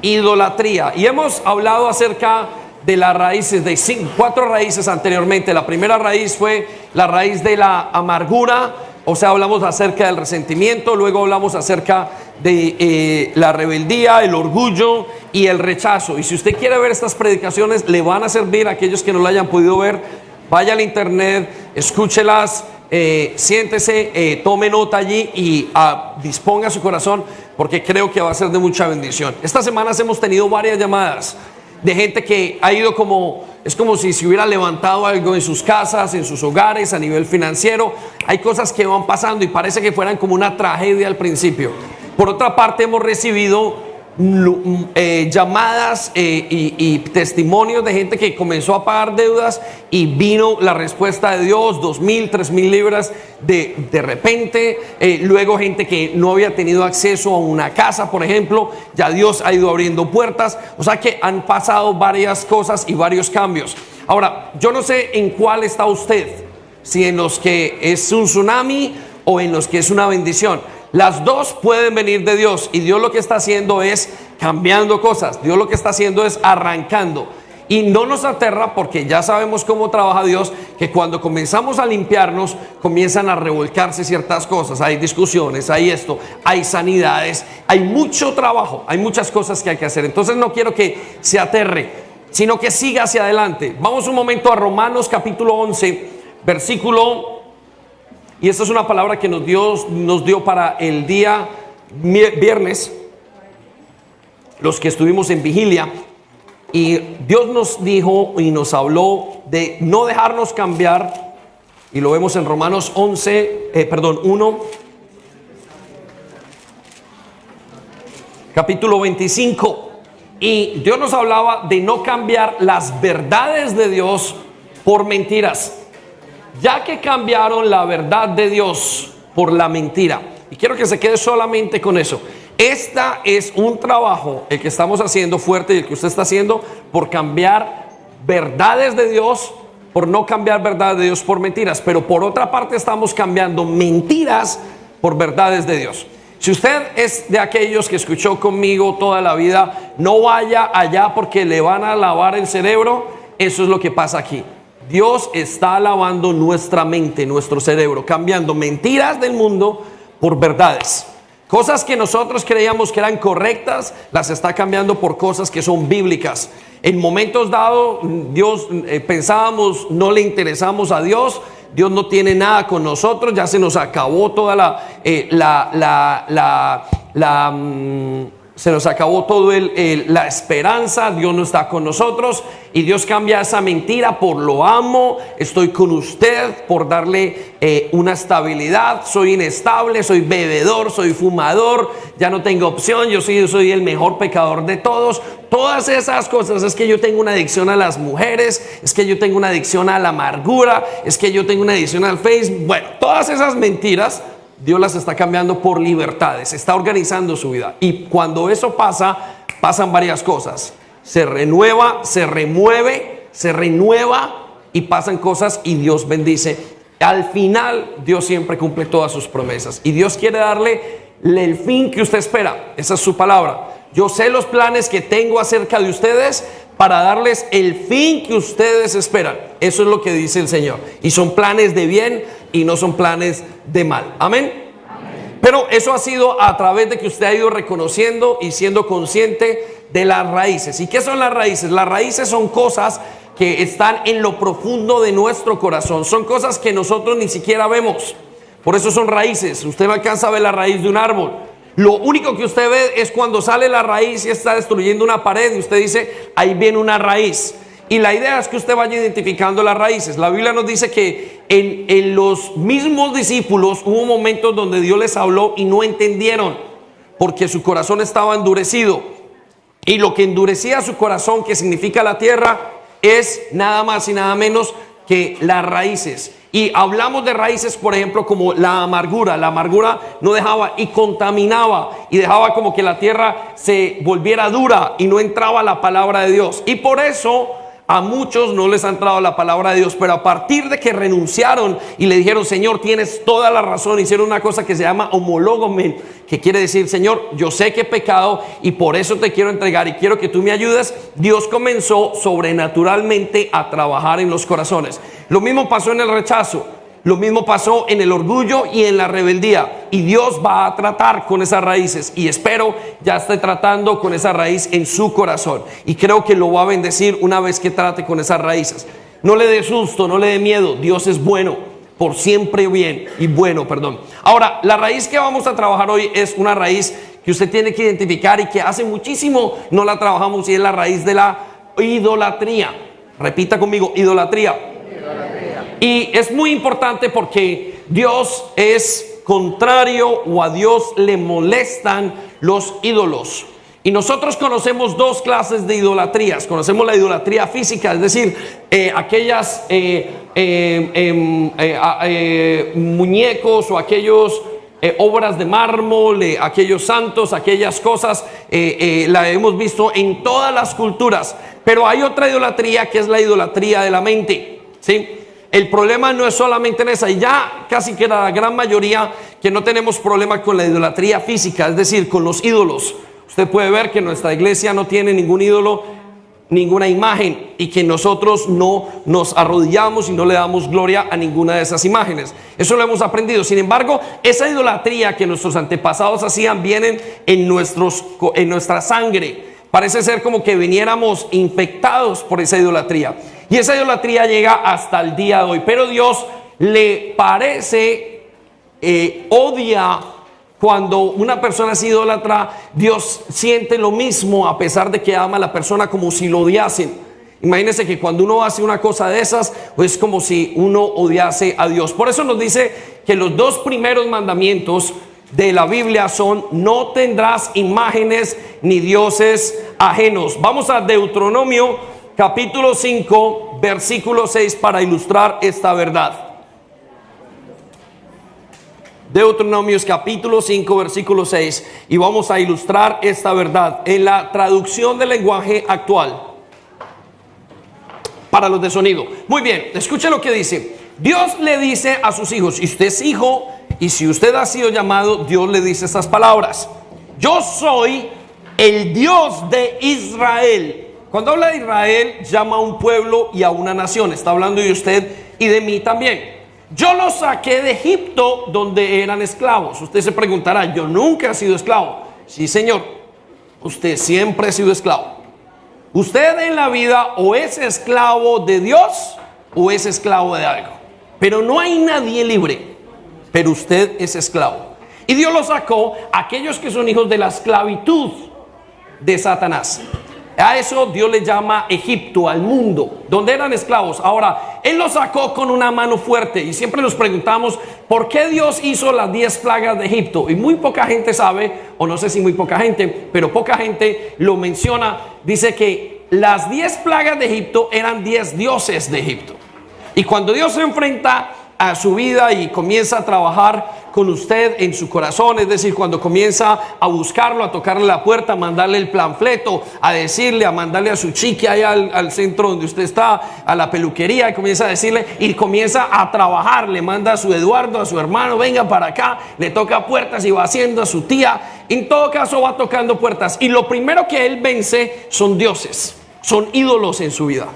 idolatría. Y hemos hablado acerca de las raíces, de 4 raíces anteriormente. La primera raíz fue la raíz de la amargura, o sea, hablamos acerca del resentimiento, luego hablamos acerca de la rebeldía, el orgullo y el rechazo. Y si usted quiere ver estas predicaciones, le van a servir a aquellos que no la hayan podido ver. Vaya al internet, escúchelas, siéntese, tome nota allí y disponga su corazón, porque creo que va a ser de mucha bendición. Estas semanas hemos tenido varias llamadas de gente que ha ido es como si se hubiera levantado algo en sus casas, en sus hogares, a nivel financiero. Hay cosas que van pasando y parece que fueran como una tragedia al principio. Por otra parte, hemos recibido llamadas y testimonios de gente que comenzó a pagar deudas y vino la respuesta de Dios, 2,000, 3,000 libras de repente. Luego gente que no había tenido acceso a una casa, por ejemplo, ya Dios ha ido abriendo puertas. O sea que han pasado varias cosas y varios cambios. Ahora, yo no sé en cuál está usted, si en los que es un tsunami o en los que es una bendición. Las dos pueden venir de Dios, y Dios lo que está haciendo es cambiando cosas. Dios lo que está haciendo es arrancando. Y no nos aterra, porque ya sabemos cómo trabaja Dios, que cuando comenzamos a limpiarnos comienzan a revolcarse ciertas cosas. Hay discusiones, hay esto, hay sanidades, hay mucho trabajo, hay muchas cosas que hay que hacer. Entonces no quiero que se aterre, sino que siga hacia adelante. Vamos un momento a Romanos capítulo 11, versículo. Y esta es una palabra que Dios nos dio para el día viernes, los que estuvimos en vigilia. Y Dios nos dijo y nos habló de no dejarnos cambiar. Y lo vemos en Romanos 1, capítulo 25. Y Dios nos hablaba de no cambiar las verdades de Dios por mentiras, ya que cambiaron la verdad de Dios por la mentira. Y quiero que se quede solamente con eso. Esta es un trabajo, el que estamos haciendo fuerte, y el que usted está haciendo, por cambiar verdades de Dios, por no cambiar verdades de Dios por mentiras. Pero por otra parte estamos cambiando mentiras por verdades de Dios. Si usted es de aquellos que escuchó conmigo toda la vida, no vaya allá porque le van a lavar el cerebro. Eso es lo que pasa aquí. Dios está lavando nuestra mente, nuestro cerebro, cambiando mentiras del mundo por verdades. Cosas que nosotros creíamos que eran correctas, las está cambiando por cosas que son bíblicas. En momentos dados, pensábamos, no le interesamos a Dios. Dios no tiene nada con nosotros, ya se nos acabó toda se nos acabó todo la esperanza. Dios no está con nosotros, y Dios cambia esa mentira por lo amo, estoy con usted, por darle una estabilidad. Soy inestable, soy bebedor, soy fumador, ya no tengo opción, yo soy el mejor pecador de todos. Todas esas cosas. Es que yo tengo una adicción a las mujeres, es que yo tengo una adicción a la amargura, es que yo tengo una adicción al Facebook. Bueno, todas esas mentiras Dios las está cambiando por libertades, está organizando su vida. Y cuando eso pasa, pasan varias cosas. Se renueva, se remueve, se renueva y pasan cosas, y Dios bendice. Al final, Dios siempre cumple todas sus promesas, y Dios quiere darle el fin que usted espera. Esa es su palabra. Yo sé los planes que tengo acerca de ustedes para darles el fin que ustedes esperan. Eso es lo que dice el Señor. Y son planes de bien y no son planes de mal. Amén. Amén. Pero eso ha sido a través de que usted ha ido reconociendo y siendo consciente de las raíces. ¿Y qué son las raíces? Las raíces son cosas que están en lo profundo de nuestro corazón. Son cosas que nosotros ni siquiera vemos. Por eso son raíces. Usted no alcanza a ver la raíz de un árbol. Lo único que usted ve es cuando sale la raíz y está destruyendo una pared, y usted dice, ahí viene una raíz. Y la idea es que usted vaya identificando las raíces. La Biblia nos dice que en los mismos discípulos hubo momentos donde Dios les habló y no entendieron, porque su corazón estaba endurecido. Y lo que endurecía su corazón, que significa la tierra, es nada más y nada menos que las raíces. Y hablamos de raíces, por ejemplo, como la amargura. La amargura no dejaba y contaminaba, y dejaba como que la tierra se volviera dura y no entraba la palabra de Dios. Y por eso A muchos no les ha entrado la palabra de Dios, pero a partir de que renunciaron y le dijeron, Señor, tienes toda la razón, hicieron una cosa que se llama homologomen, que quiere decir, Señor, yo sé que he pecado y por eso te quiero entregar y quiero que tú me ayudes. Dios comenzó sobrenaturalmente a trabajar en los corazones. Lo mismo pasó en el rechazo. Lo mismo pasó en el orgullo y en la rebeldía. Y Dios va a tratar con esas raíces. Y espero ya esté tratando con esa raíz en su corazón. Y creo que lo va a bendecir una vez que trate con esas raíces. No le dé susto, no le dé miedo. Dios es bueno, por siempre bien y bueno, perdón. Ahora, la raíz que vamos a trabajar hoy es una raíz que usted tiene que identificar y que hace muchísimo no la trabajamos, y es la raíz de la idolatría. Repita conmigo, idolatría. Y es muy importante porque Dios es contrario, o a Dios le molestan los ídolos. Y nosotros conocemos dos clases de idolatrías. Conocemos la idolatría física, es decir, aquellas muñecos o aquellos obras de mármol, aquellos santos, aquellas cosas, la hemos visto en todas las culturas. Pero hay otra idolatría que es la idolatría de la mente, ¿sí? El problema no es solamente en esa, y ya casi que la gran mayoría que no tenemos problema con la idolatría física, es decir, con los ídolos. Usted puede ver que nuestra iglesia no tiene ningún ídolo, ninguna imagen, y que nosotros no nos arrodillamos y no le damos gloria a ninguna de esas imágenes. Eso lo hemos aprendido. Sin embargo, esa idolatría que nuestros antepasados hacían vienen en nuestra sangre. Parece ser como que viniéramos infectados por esa idolatría. Y esa idolatría llega hasta el día de hoy. Pero Dios le parece, odia cuando una persona es idólatra. Dios siente lo mismo a pesar de que ama a la persona, como si lo odiasen. Imagínense que cuando uno hace una cosa de esas, pues es como si uno odiase a Dios. Por eso nos dice que los dos primeros mandamientos de la Biblia son: no tendrás imágenes ni dioses ajenos. Vamos a Deuteronomio capítulo 5, versículo 6 para ilustrar esta verdad. Deuteronomios capítulo 5, versículo 6, y vamos a ilustrar esta verdad en la traducción del lenguaje actual para los de sonido. Muy bien, escuche lo que dice. Dios le dice a sus hijos, si usted es hijo y si usted ha sido llamado, Dios le dice estas palabras: yo soy el Dios de Israel. Cuando habla de Israel, llama a un pueblo y a una nación. Está hablando de usted y de mí también. Yo los saqué de Egipto, donde eran esclavos. Usted se preguntará, yo nunca he sido esclavo. Sí, señor, usted siempre ha sido esclavo. Usted en la vida o es esclavo de Dios o es esclavo de algo. Pero no hay nadie libre, pero usted es esclavo. Y Dios lo sacó a aquellos que son hijos de la esclavitud de Satanás. A eso Dios le llama Egipto, al mundo, donde eran esclavos. Ahora, Él los sacó con una mano fuerte. Y siempre nos preguntamos, ¿por qué Dios hizo las 10 plagas de Egipto? Y muy poca gente sabe, o no sé si muy poca gente, pero poca gente lo menciona. Dice que las 10 plagas de Egipto eran 10 dioses de Egipto. Y cuando Dios se enfrenta a su vida y comienza a trabajar con usted en su corazón, es decir, cuando comienza a buscarlo, a tocarle la puerta, a mandarle el panfleto, a decirle, a mandarle a su chique allá al centro donde usted está, a la peluquería, y comienza a decirle y comienza a trabajar, le manda a su Eduardo, a su hermano, venga para acá, le toca puertas y va haciendo a su tía. En todo caso va tocando puertas, y lo primero que él vence son dioses, son ídolos en su vida.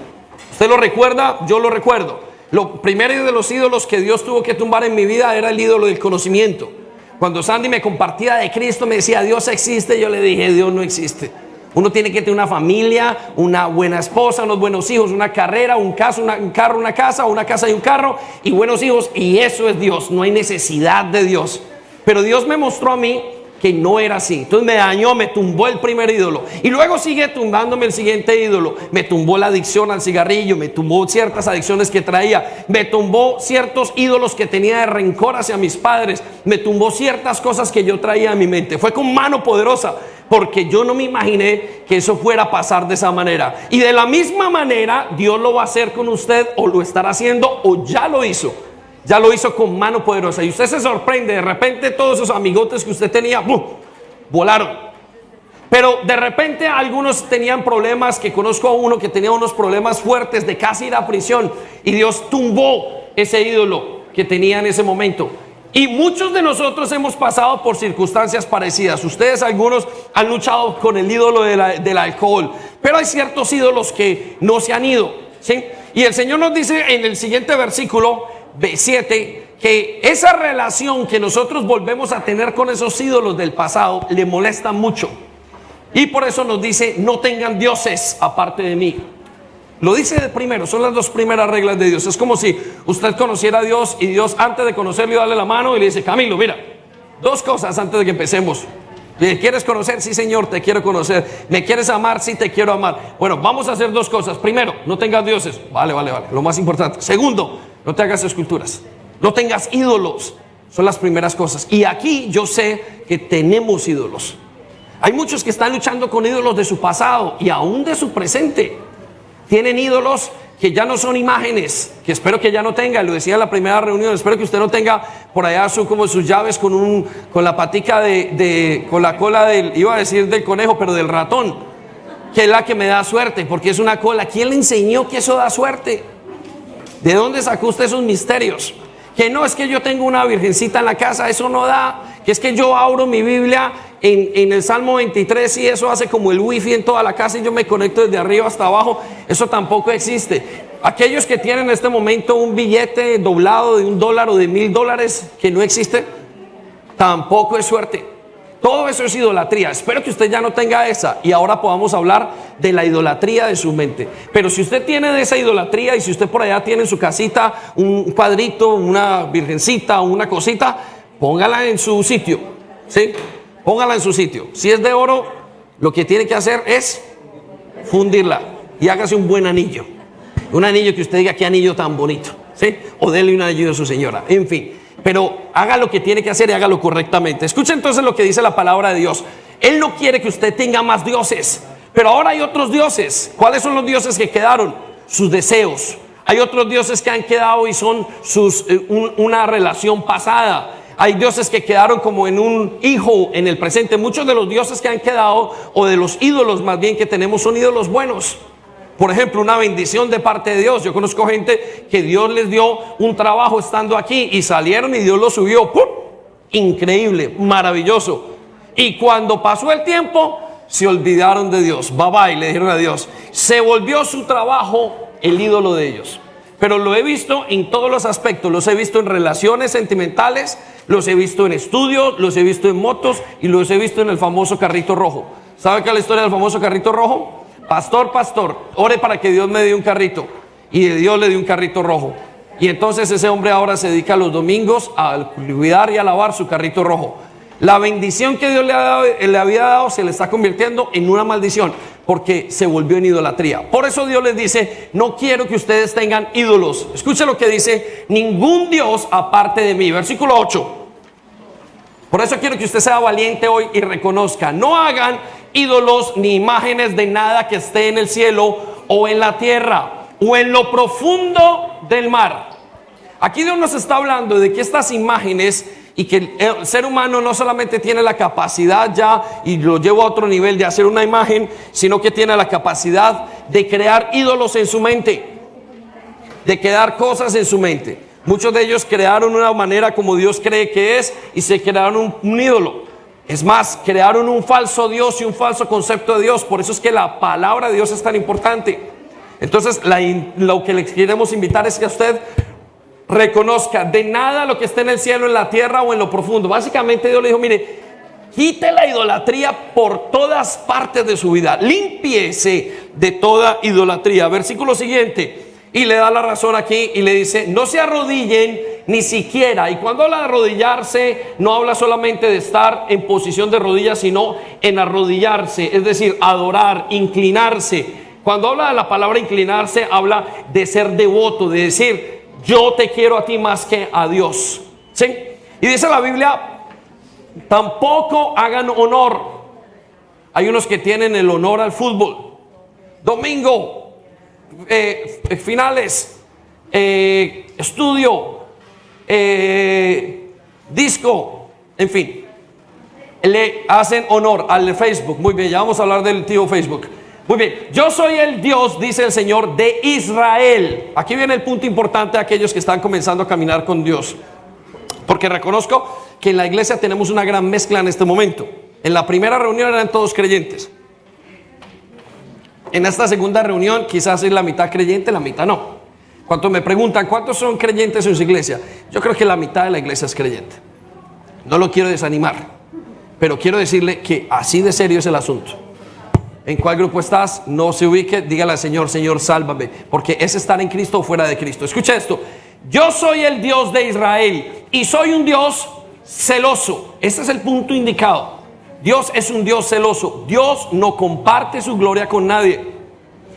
¿Usted lo recuerda? Yo lo recuerdo. Lo primero de los ídolos que Dios tuvo que tumbar en mi vida era el ídolo del conocimiento. Cuando Sandy me compartía de Cristo, me decía, Dios existe, yo le dije, Dios no existe. Uno tiene que tener una familia, una buena esposa, unos buenos hijos, una carrera, un carro, una casa, una casa y un carro, y buenos hijos, y eso es Dios. No hay necesidad de Dios. Pero Dios me mostró a mí que no era así. Entonces me dañó, me tumbó el primer ídolo, y luego sigue tumbándome el siguiente ídolo. Me tumbó la adicción al cigarrillo, me tumbó ciertas adicciones que traía, me tumbó ciertos ídolos que tenía de rencor hacia mis padres, me tumbó ciertas cosas que yo traía en mi mente. Fue con mano poderosa, porque yo no me imaginé que eso fuera a pasar de esa manera. Y de la misma manera Dios lo va a hacer con usted, o lo estará haciendo, o ya lo hizo. Ya lo hizo con mano poderosa. Y usted se sorprende, de repente todos esos amigotes que usted tenía, ¡bum!, volaron. Pero de repente algunos tenían problemas, que conozco a uno que tenía unos problemas fuertes de casi ir a prisión, y Dios tumbó ese ídolo que tenía en ese momento. Y muchos de nosotros hemos pasado por circunstancias parecidas. Ustedes algunos han luchado con el ídolo del alcohol, pero hay ciertos ídolos que no se han ido, ¿sí? Y el Señor nos dice en el siguiente versículo 7 que esa relación que nosotros volvemos a tener con esos ídolos del pasado le molesta mucho. Y por eso nos dice: no tengan dioses aparte de mí. Lo dice de primero, son las dos primeras reglas de Dios. Es como si usted conociera a Dios y Dios, antes de conocerle, darle la mano y le dice: Camilo, mira, dos cosas antes de que empecemos. ¿Me quieres conocer? Sí, Señor, te quiero conocer. ¿Me quieres amar? Sí, te quiero amar. Bueno, vamos a hacer dos cosas. Primero, no tengas dioses. Vale, lo más importante. Segundo, no te hagas esculturas, no tengas ídolos. Son las primeras cosas. Y aquí yo sé que tenemos ídolos. Hay muchos que están luchando con ídolos de su pasado y aún de su presente. Tienen ídolos que ya no son imágenes, que espero que ya no tenga. Lo decía en la primera reunión, espero que usted no tenga por allá como sus llaves con la patica con la cola iba a decir del conejo, pero del ratón, que es la que me da suerte, porque es una cola. ¿Quién le enseñó que eso da suerte? ¿De dónde sacó usted esos misterios? Que no, es que yo tengo una virgencita en la casa, eso no da. Que es que yo abro mi Biblia en el Salmo 23 y eso hace como el wifi en toda la casa y yo me conecto desde arriba hasta abajo. Eso tampoco existe. Aquellos que tienen en este momento un billete doblado de $1 o de $1000 que no existe, tampoco es suerte. Todo eso es idolatría. Espero que usted ya no tenga esa y ahora podamos hablar de la idolatría de su mente. Pero si usted tiene de esa idolatría y si usted por allá tiene en su casita un cuadrito, una virgencita o una cosita, póngala en su sitio, ¿sí? Póngala en su sitio. Si es de oro, lo que tiene que hacer es fundirla y hágase un buen anillo. Un anillo que usted diga: qué anillo tan bonito, ¿sí? O dele un anillo a su señora, en fin. Pero haga lo que tiene que hacer y hágalo correctamente. Escuche entonces lo que dice la palabra de Dios. Él no quiere que usted tenga más dioses, pero ahora hay otros dioses. ¿Cuáles son los dioses que quedaron? Sus deseos. Hay otros dioses que han quedado y son una relación pasada. Hay dioses que quedaron como en un hijo en el presente. Muchos de los dioses que han quedado, o de los ídolos más bien que tenemos, son ídolos buenos. Por ejemplo, una bendición de parte de Dios. Yo conozco gente que Dios les dio un trabajo estando aquí y salieron y Dios los subió. ¡Pum! Increíble, maravilloso. Y cuando pasó el tiempo, se olvidaron de Dios. Bye bye, le dijeron a Dios. Se volvió su trabajo el ídolo de ellos. Pero lo he visto en todos los aspectos. Los he visto en relaciones sentimentales, los he visto en estudios, los he visto en motos y los he visto en el famoso carrito rojo. ¿Sabe qué es la historia del famoso carrito rojo? Pastor, ore para que Dios me dé un carrito. Y Dios le dio un carrito rojo. Y entonces ese hombre ahora se dedica los domingos a cuidar y a lavar su carrito rojo. La bendición que Dios le había dado se le está convirtiendo en una maldición, porque se volvió en idolatría. Por eso Dios les dice: no quiero que ustedes tengan ídolos. Escuche lo que dice: ningún Dios aparte de mí. Versículo 8. Por eso quiero que usted sea valiente hoy y reconozca: no hagan ídolos ni imágenes de nada que esté en el cielo o en la tierra o en lo profundo del mar. Aquí Dios nos está hablando de que estas imágenes, y que el ser humano no solamente tiene la capacidad ya, y lo llevo a otro nivel, de hacer una imagen, sino que tiene la capacidad de crear ídolos en su mente, de crear cosas en su mente. Muchos de ellos crearon una manera como Dios cree que es y se crearon un ídolo. Es más, crearon un falso Dios y un falso concepto de Dios. Por eso es que la palabra de Dios es tan importante. Entonces lo que les queremos invitar es que usted reconozca: de nada lo que esté en el cielo, en la tierra o en lo profundo. Básicamente Dios le dijo: mire, quite la idolatría por todas partes de su vida, límpiese de toda idolatría. Versículo siguiente, y le da la razón aquí y le dice: no se arrodillen ni siquiera. Y cuando habla de arrodillarse, no habla solamente de estar en posición de rodillas, sino en arrodillarse, es decir, adorar, inclinarse. Cuando habla de la palabra inclinarse, habla de ser devoto, de decir: yo te quiero a ti más que a Dios, ¿sí? Y dice la Biblia: tampoco hagan honor. Hay unos que tienen el honor al fútbol, domingo, finales, estudio, disco, en fin. le hacen honor al Facebook. Muy bien, ya vamos a hablar del tío Facebook. Muy bien, yo soy el Dios, dice el Señor, de Israel. Aquí viene el punto importante a aquellos que están comenzando a caminar con Dios. Porque reconozco que en la iglesia tenemos una gran mezcla en este momento. En la primera reunión eran todos creyentes. En esta segunda reunión quizás es la mitad creyente, la mitad no. Cuando me preguntan cuántos son creyentes en su iglesia, yo creo que la mitad de la iglesia es creyente. No lo quiero desanimar, pero quiero decirle que así de serio es el asunto. ¿En cuál grupo estás? No se ubique, dígale al Señor, Señor, sálvame, porque es estar en Cristo o fuera de Cristo. Escucha esto: yo soy el Dios de Israel y soy un Dios celoso. Este es el punto indicado. Dios es un Dios celoso. Dios no comparte su gloria con nadie.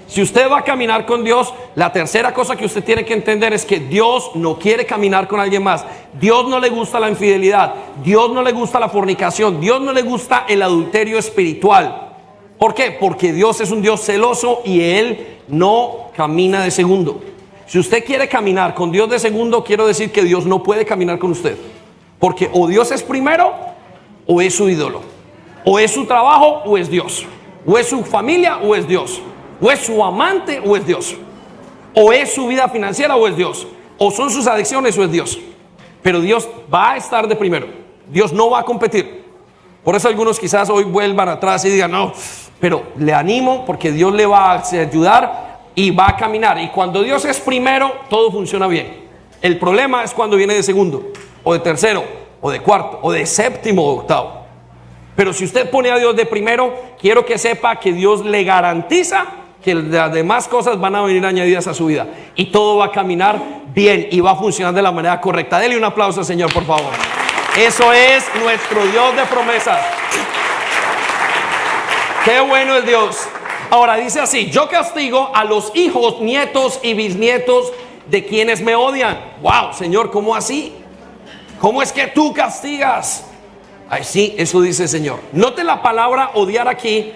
Si usted va a caminar con Dios, la tercera cosa que usted tiene que entender es que Dios no quiere caminar con alguien más. Dios no le gusta la infidelidad, Dios no le gusta la fornicación, Dios no le gusta el adulterio espiritual. ¿Por qué? Porque Dios es un Dios celoso y Él no camina de segundo. Si usted quiere caminar con Dios de segundo, quiero decir que Dios no puede caminar con usted. Porque o Dios es primero o es su ídolo. O es su trabajo o es Dios. O es su familia o es Dios. O es su amante o es Dios. O es su vida financiera o es Dios. O son sus adicciones o es Dios. Pero Dios va a estar de primero. Dios no va a competir. Por eso algunos quizás hoy vuelvan atrás y digan no, pero le animo porque Dios le va a ayudar y va a caminar. Y cuando Dios es primero, todo funciona bien. El problema es cuando viene de segundo, o de tercero, o de cuarto, o de séptimo, o octavo. Pero si usted pone a Dios de primero, quiero que sepa que Dios le garantiza que las demás cosas van a venir añadidas a su vida. Y todo va a caminar bien y va a funcionar de la manera correcta. Dele un aplauso al Señor, por favor. Eso es nuestro Dios de promesas. Qué bueno es Dios. Ahora dice así: yo castigo a los hijos, nietos y bisnietos de quienes me odian. Wow, Señor, ¿cómo así? ¿Cómo es que tú castigas? Ay, sí, eso dice el Señor. Note la palabra odiar aquí.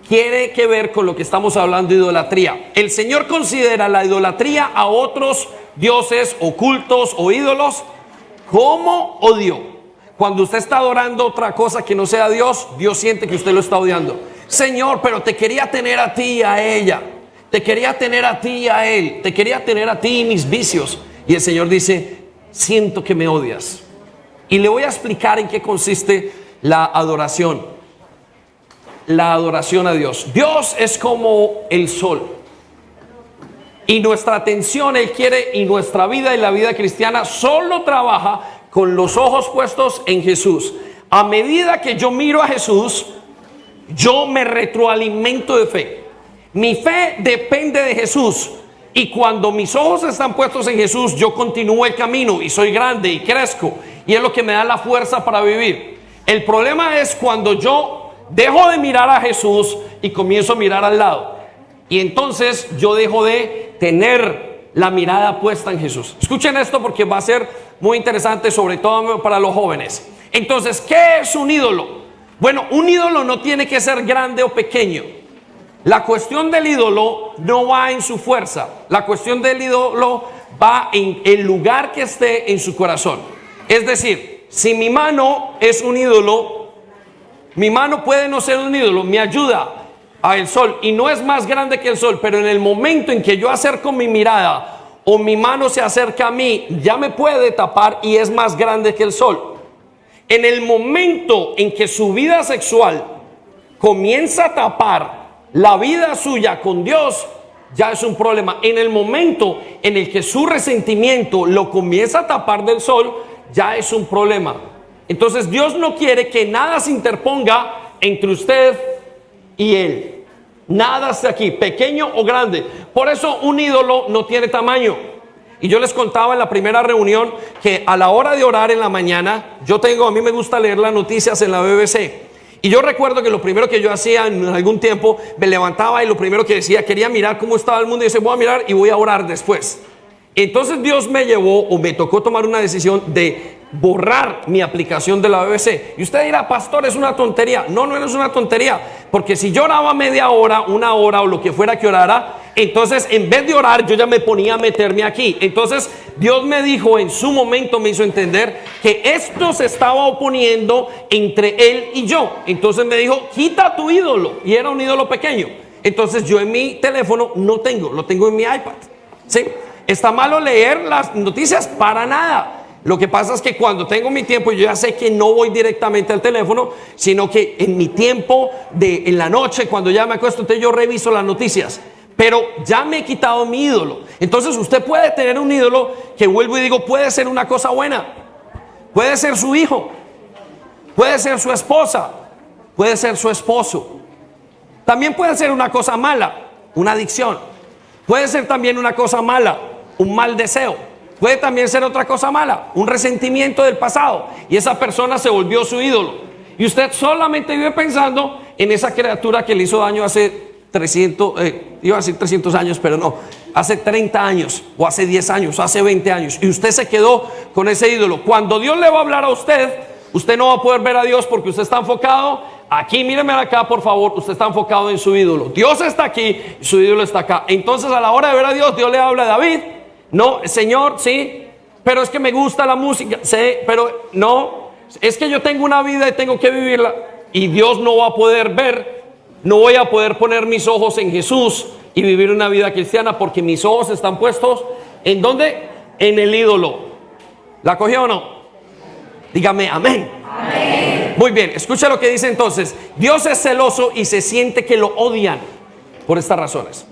Tiene que ver con lo que estamos hablando de idolatría. El Señor considera la idolatría a otros dioses ocultos o ídolos como odio. Cuando usted está adorando otra cosa que no sea Dios, Dios siente que usted lo está odiando. Señor, pero te quería tener a ti y a ella. Te quería tener a ti y a él. Te quería tener a ti y mis vicios. Y el Señor dice: siento que me odias. Y le voy a explicar en qué consiste la adoración. La adoración a Dios. Dios es como el sol. Y nuestra atención Él quiere, y nuestra vida y la vida cristiana solo trabaja con los ojos puestos en Jesús. A medida que yo miro a Jesús, yo me retroalimento de fe. Mi fe depende de Jesús. Y cuando mis ojos están puestos en Jesús, yo continúo el camino y soy grande y crezco. Y es lo que me da la fuerza para vivir. El problema es cuando yo dejo de mirar a Jesús y comienzo a mirar al lado. Y entonces yo dejo de tener la mirada puesta en Jesús. Escuchen esto porque va a ser muy interesante, sobre todo para los jóvenes. Entonces, ¿qué es un ídolo? Bueno, un ídolo no tiene que ser grande o pequeño. La cuestión del ídolo no va en su fuerza. La cuestión del ídolo va en el lugar que esté en su corazón. Es decir, si mi mano es un ídolo, mi mano puede no ser un ídolo, me ayuda al sol y no es más grande que el sol, pero en el momento en que yo acerco mi mirada o mi mano se acerca a mí, ya me puede tapar y es más grande que el sol. En el momento en que su vida sexual comienza a tapar la vida suya con Dios, ya es un problema. En el momento en el que su resentimiento lo comienza a tapar del sol, ya es un problema. Entonces Dios no quiere que nada se interponga entre usted y Él. Nada hasta aquí, pequeño o grande. Por eso un ídolo no tiene tamaño. Y yo les contaba en la primera reunión que a la hora de orar en la mañana, a mí me gusta leer las noticias en la BBC. Y yo recuerdo que lo primero que yo hacía en algún tiempo, me levantaba y lo primero que decía, quería mirar cómo estaba el mundo y dice, voy a mirar y voy a orar después. Entonces Dios me llevó o me tocó tomar una decisión de borrar mi aplicación de la BBC. Y usted dirá, pastor, es una tontería. No, no es una tontería, porque si yo oraba media hora, una hora o lo que fuera que orara, Entonces, en vez de orar, yo ya me ponía a meterme aquí. Entonces, Dios me dijo, en su momento me hizo entender que esto se estaba oponiendo entre él y yo. Entonces me dijo, quita tu ídolo. Y era un ídolo pequeño. Entonces yo en mi teléfono no tengo, lo tengo en mi iPad. ¿Sí? ¿Está malo leer las noticias? Para nada. Lo que pasa es que cuando tengo mi tiempo, yo ya sé que no voy directamente al teléfono, sino que en mi tiempo en la noche, cuando ya me acuesto, entonces yo reviso las noticias. Pero ya me he quitado mi ídolo. Entonces usted puede tener un ídolo que, vuelvo y digo, puede ser una cosa buena. Puede ser su hijo. Puede ser su esposa. Puede ser su esposo. También puede ser una cosa mala, una adicción. Puede ser también una cosa mala, un mal deseo. Puede también ser otra cosa mala, un resentimiento del pasado. Y esa persona se volvió su ídolo. Y usted solamente vive pensando en esa criatura que le hizo daño hace 300, iba a decir 300 años, pero no, hace 30 años, o hace 10 años, o hace 20 años, y usted se quedó con ese ídolo. Cuando Dios le va a hablar a usted, usted no va a poder ver a Dios porque usted está enfocado aquí. Míreme acá, por favor. Usted está enfocado en su ídolo. Dios está aquí, su ídolo está acá. Entonces, a la hora de ver a Dios, Dios le habla a David. No, Señor, sí, pero es que me gusta la música, sí, pero no, es que yo tengo una vida y tengo que vivirla. Y Dios no va a poder ver. No voy a poder poner mis ojos en Jesús y vivir una vida cristiana porque mis ojos están puestos ¿en dónde? En el ídolo. ¿La cogió o no? Dígame amén. Amén. Muy bien, escucha lo que dice entonces. Dios es celoso y se siente que lo odian por estas razones.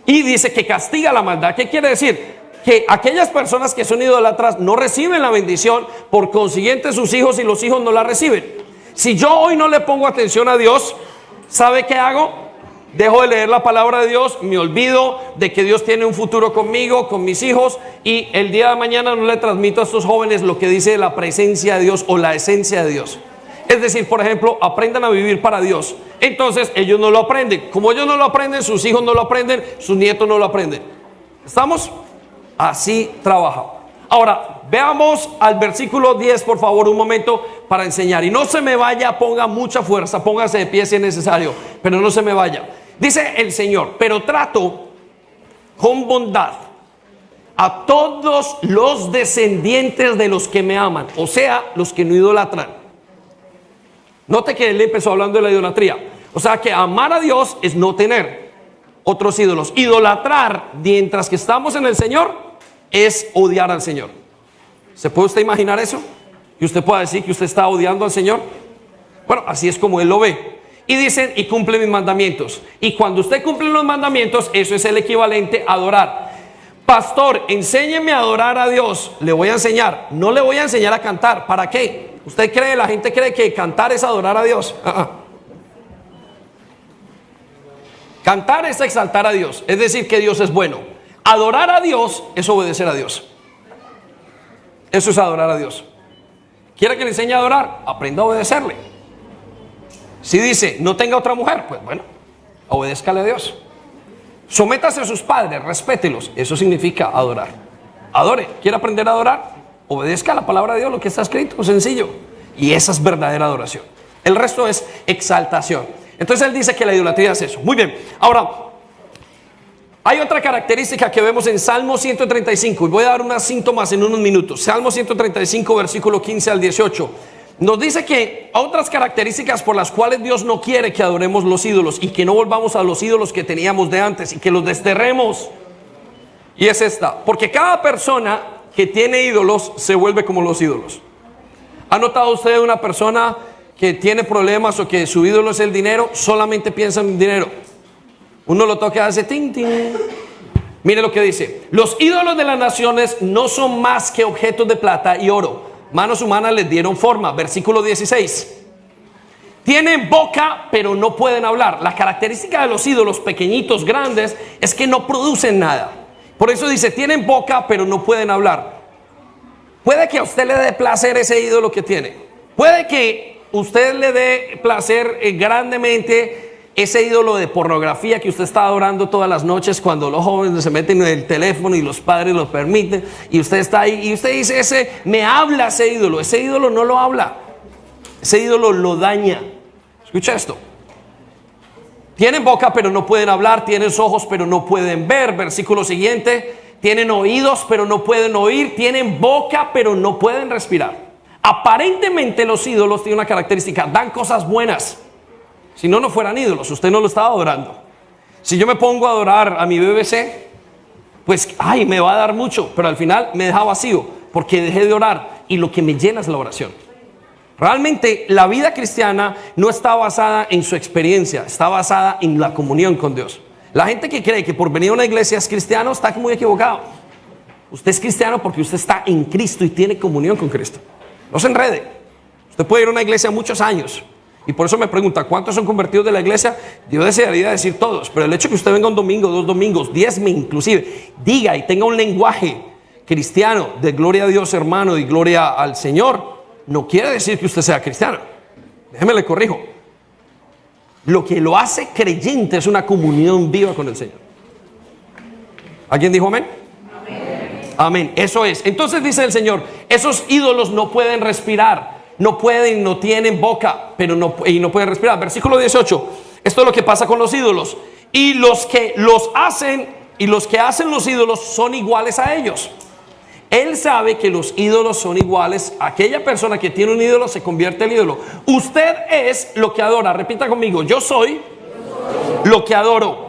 Y dice que castiga la maldad. ¿Qué quiere decir? Que aquellas personas que son idólatras no reciben la bendición, por consiguiente sus hijos y los hijos no la reciben. Si yo hoy no le pongo atención a Dios, ¿sabe qué hago? Dejo de leer la palabra de Dios, me olvido de que Dios tiene un futuro conmigo, con mis hijos, y el día de mañana no le transmito a estos jóvenes lo que dice la presencia de Dios o la esencia de Dios. Es decir, por ejemplo, aprendan a vivir para Dios. Entonces ellos no lo aprenden. Como ellos no lo aprenden, sus hijos no lo aprenden, sus nietos no lo aprenden. ¿Estamos? Así trabaja. Ahora, veamos al versículo 10, por favor, un momento para enseñar. Y no se me vaya, ponga mucha fuerza, póngase de pie si es necesario, pero no se me vaya. Dice el Señor, pero trato con bondad a todos los descendientes de los que me aman, o sea, los que no idolatran. Note que él empezó hablando de la idolatría. O sea que amar a Dios es no tener otros ídolos. Idolatrar mientras que estamos en el Señor es odiar al Señor. ¿Se puede usted imaginar eso? Y usted puede decir que usted está odiando al Señor. Bueno, así es como Él lo ve. Y dicen, y cumple mis mandamientos. Y cuando usted cumple los mandamientos, eso es el equivalente a adorar. Pastor, enséñeme a adorar a Dios. Le voy a enseñar. No le voy a enseñar a cantar. ¿Para qué? ¿Usted cree, la gente cree que cantar es adorar a Dios? Cantar es exaltar a Dios. Es decir, que Dios es bueno. Adorar a Dios es obedecer a Dios. Eso es adorar a Dios. ¿Quiere que le enseñe a adorar? Aprenda a obedecerle. Si dice, no tenga otra mujer, pues bueno, obedézcale a Dios. Sométase a sus padres, respételos. Eso significa adorar. Adore. ¿Quiere aprender a adorar? Obedezca la palabra de Dios, lo que está escrito, sencillo. Y esa es verdadera adoración. El resto es exaltación. Entonces él dice que la idolatría es eso. Muy bien. Ahora, hay otra característica que vemos en Salmo 135. Y voy a dar unas síntomas en unos minutos. Salmo 135, versículo 15 al 18. Nos dice que otras características por las cuales Dios no quiere que adoremos los ídolos y que no volvamos a los ídolos que teníamos de antes y que los desterremos. Y es esta. Porque cada persona que tiene ídolos se vuelve como los ídolos. ¿Ha notado usted una persona que tiene problemas o que su ídolo es el dinero? Solamente piensa en dinero. Uno lo toca y hace tin, tin. Mire lo que dice. Los ídolos de las naciones no son más que objetos de plata y oro. Manos humanas les dieron forma. Versículo 16. Tienen boca, pero no pueden hablar. La característica de los ídolos pequeñitos, grandes, es que no producen nada. Por eso dice, tienen boca, pero no pueden hablar. Puede que a usted le dé placer ese ídolo que tiene. Puede que usted le dé placer grandemente ese ídolo de pornografía que usted está adorando todas las noches cuando los jóvenes se meten en el teléfono y los padres lo permiten. Y usted está ahí y usted dice, me habla ese ídolo. Ese ídolo no lo habla. Ese ídolo lo daña. Escucha esto. Tienen boca pero no pueden hablar, tienen ojos pero no pueden ver. Versículo siguiente, tienen oídos pero no pueden oír, tienen boca pero no pueden respirar. Aparentemente los ídolos tienen una característica, dan cosas buenas. Si no, no fueran ídolos, usted no lo estaba adorando. Si yo me pongo a adorar a mi BBC, pues me va a dar mucho, pero al final me deja vacío porque dejé de orar y lo que me llena es la oración. Realmente la vida cristiana no está basada en su experiencia, está basada en la comunión con Dios. La gente que cree que por venir a una iglesia es cristiano está muy equivocado. Usted es cristiano porque usted está en Cristo y tiene comunión con Cristo. No se enrede. Usted puede ir a una iglesia muchos años y por eso me pregunta, ¿cuántos son convertidos de la iglesia? Yo desearía decir todos, pero el hecho de que usted venga un domingo, 2 domingos, 10.000 inclusive, diga y tenga un lenguaje cristiano de gloria a Dios, hermano, y gloria al Señor, no quiere decir que usted sea cristiano. Déjeme le corrijo. Lo que lo hace creyente es una comunión viva con el Señor. ¿Alguien dijo amén? Amén. Amén. Eso es. Entonces dice el Señor, esos ídolos no pueden respirar, no pueden, no tienen boca, pero no pueden respirar. Versículo 18. Esto es lo que pasa con los ídolos. Y los que los hacen y los que hacen los ídolos son iguales a ellos. Él sabe que los ídolos son iguales. Aquella persona que tiene un ídolo se convierte en ídolo. Usted es lo que adora. Repita conmigo, yo soy lo que adoro.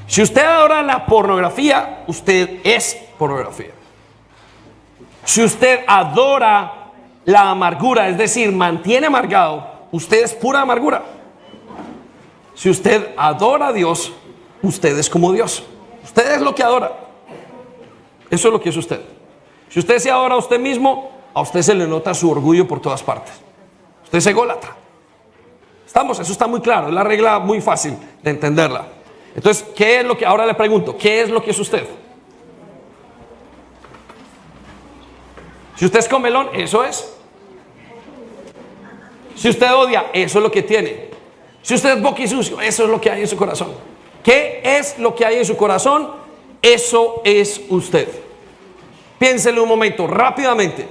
Si usted adora la pornografía, usted es pornografía. Si usted adora la amargura, es decir, mantiene amargado, usted es pura amargura. Si usted adora a Dios, usted es como Dios. Usted es lo que adora. Eso es lo que es usted. Si usted se adora a usted mismo, a usted se le nota su orgullo por todas partes. Usted es ególatra. Estamos, eso está muy claro, es la regla muy fácil de entenderla. Entonces, ¿qué es lo que, ahora le pregunto, qué es lo que es usted? Si usted es comelón, eso es. Si usted odia, eso es lo que tiene. Si usted es boquisucio, eso es lo que hay en su corazón. ¿Qué es lo que hay en su corazón? Eso es usted. Piénselo un momento, rápidamente.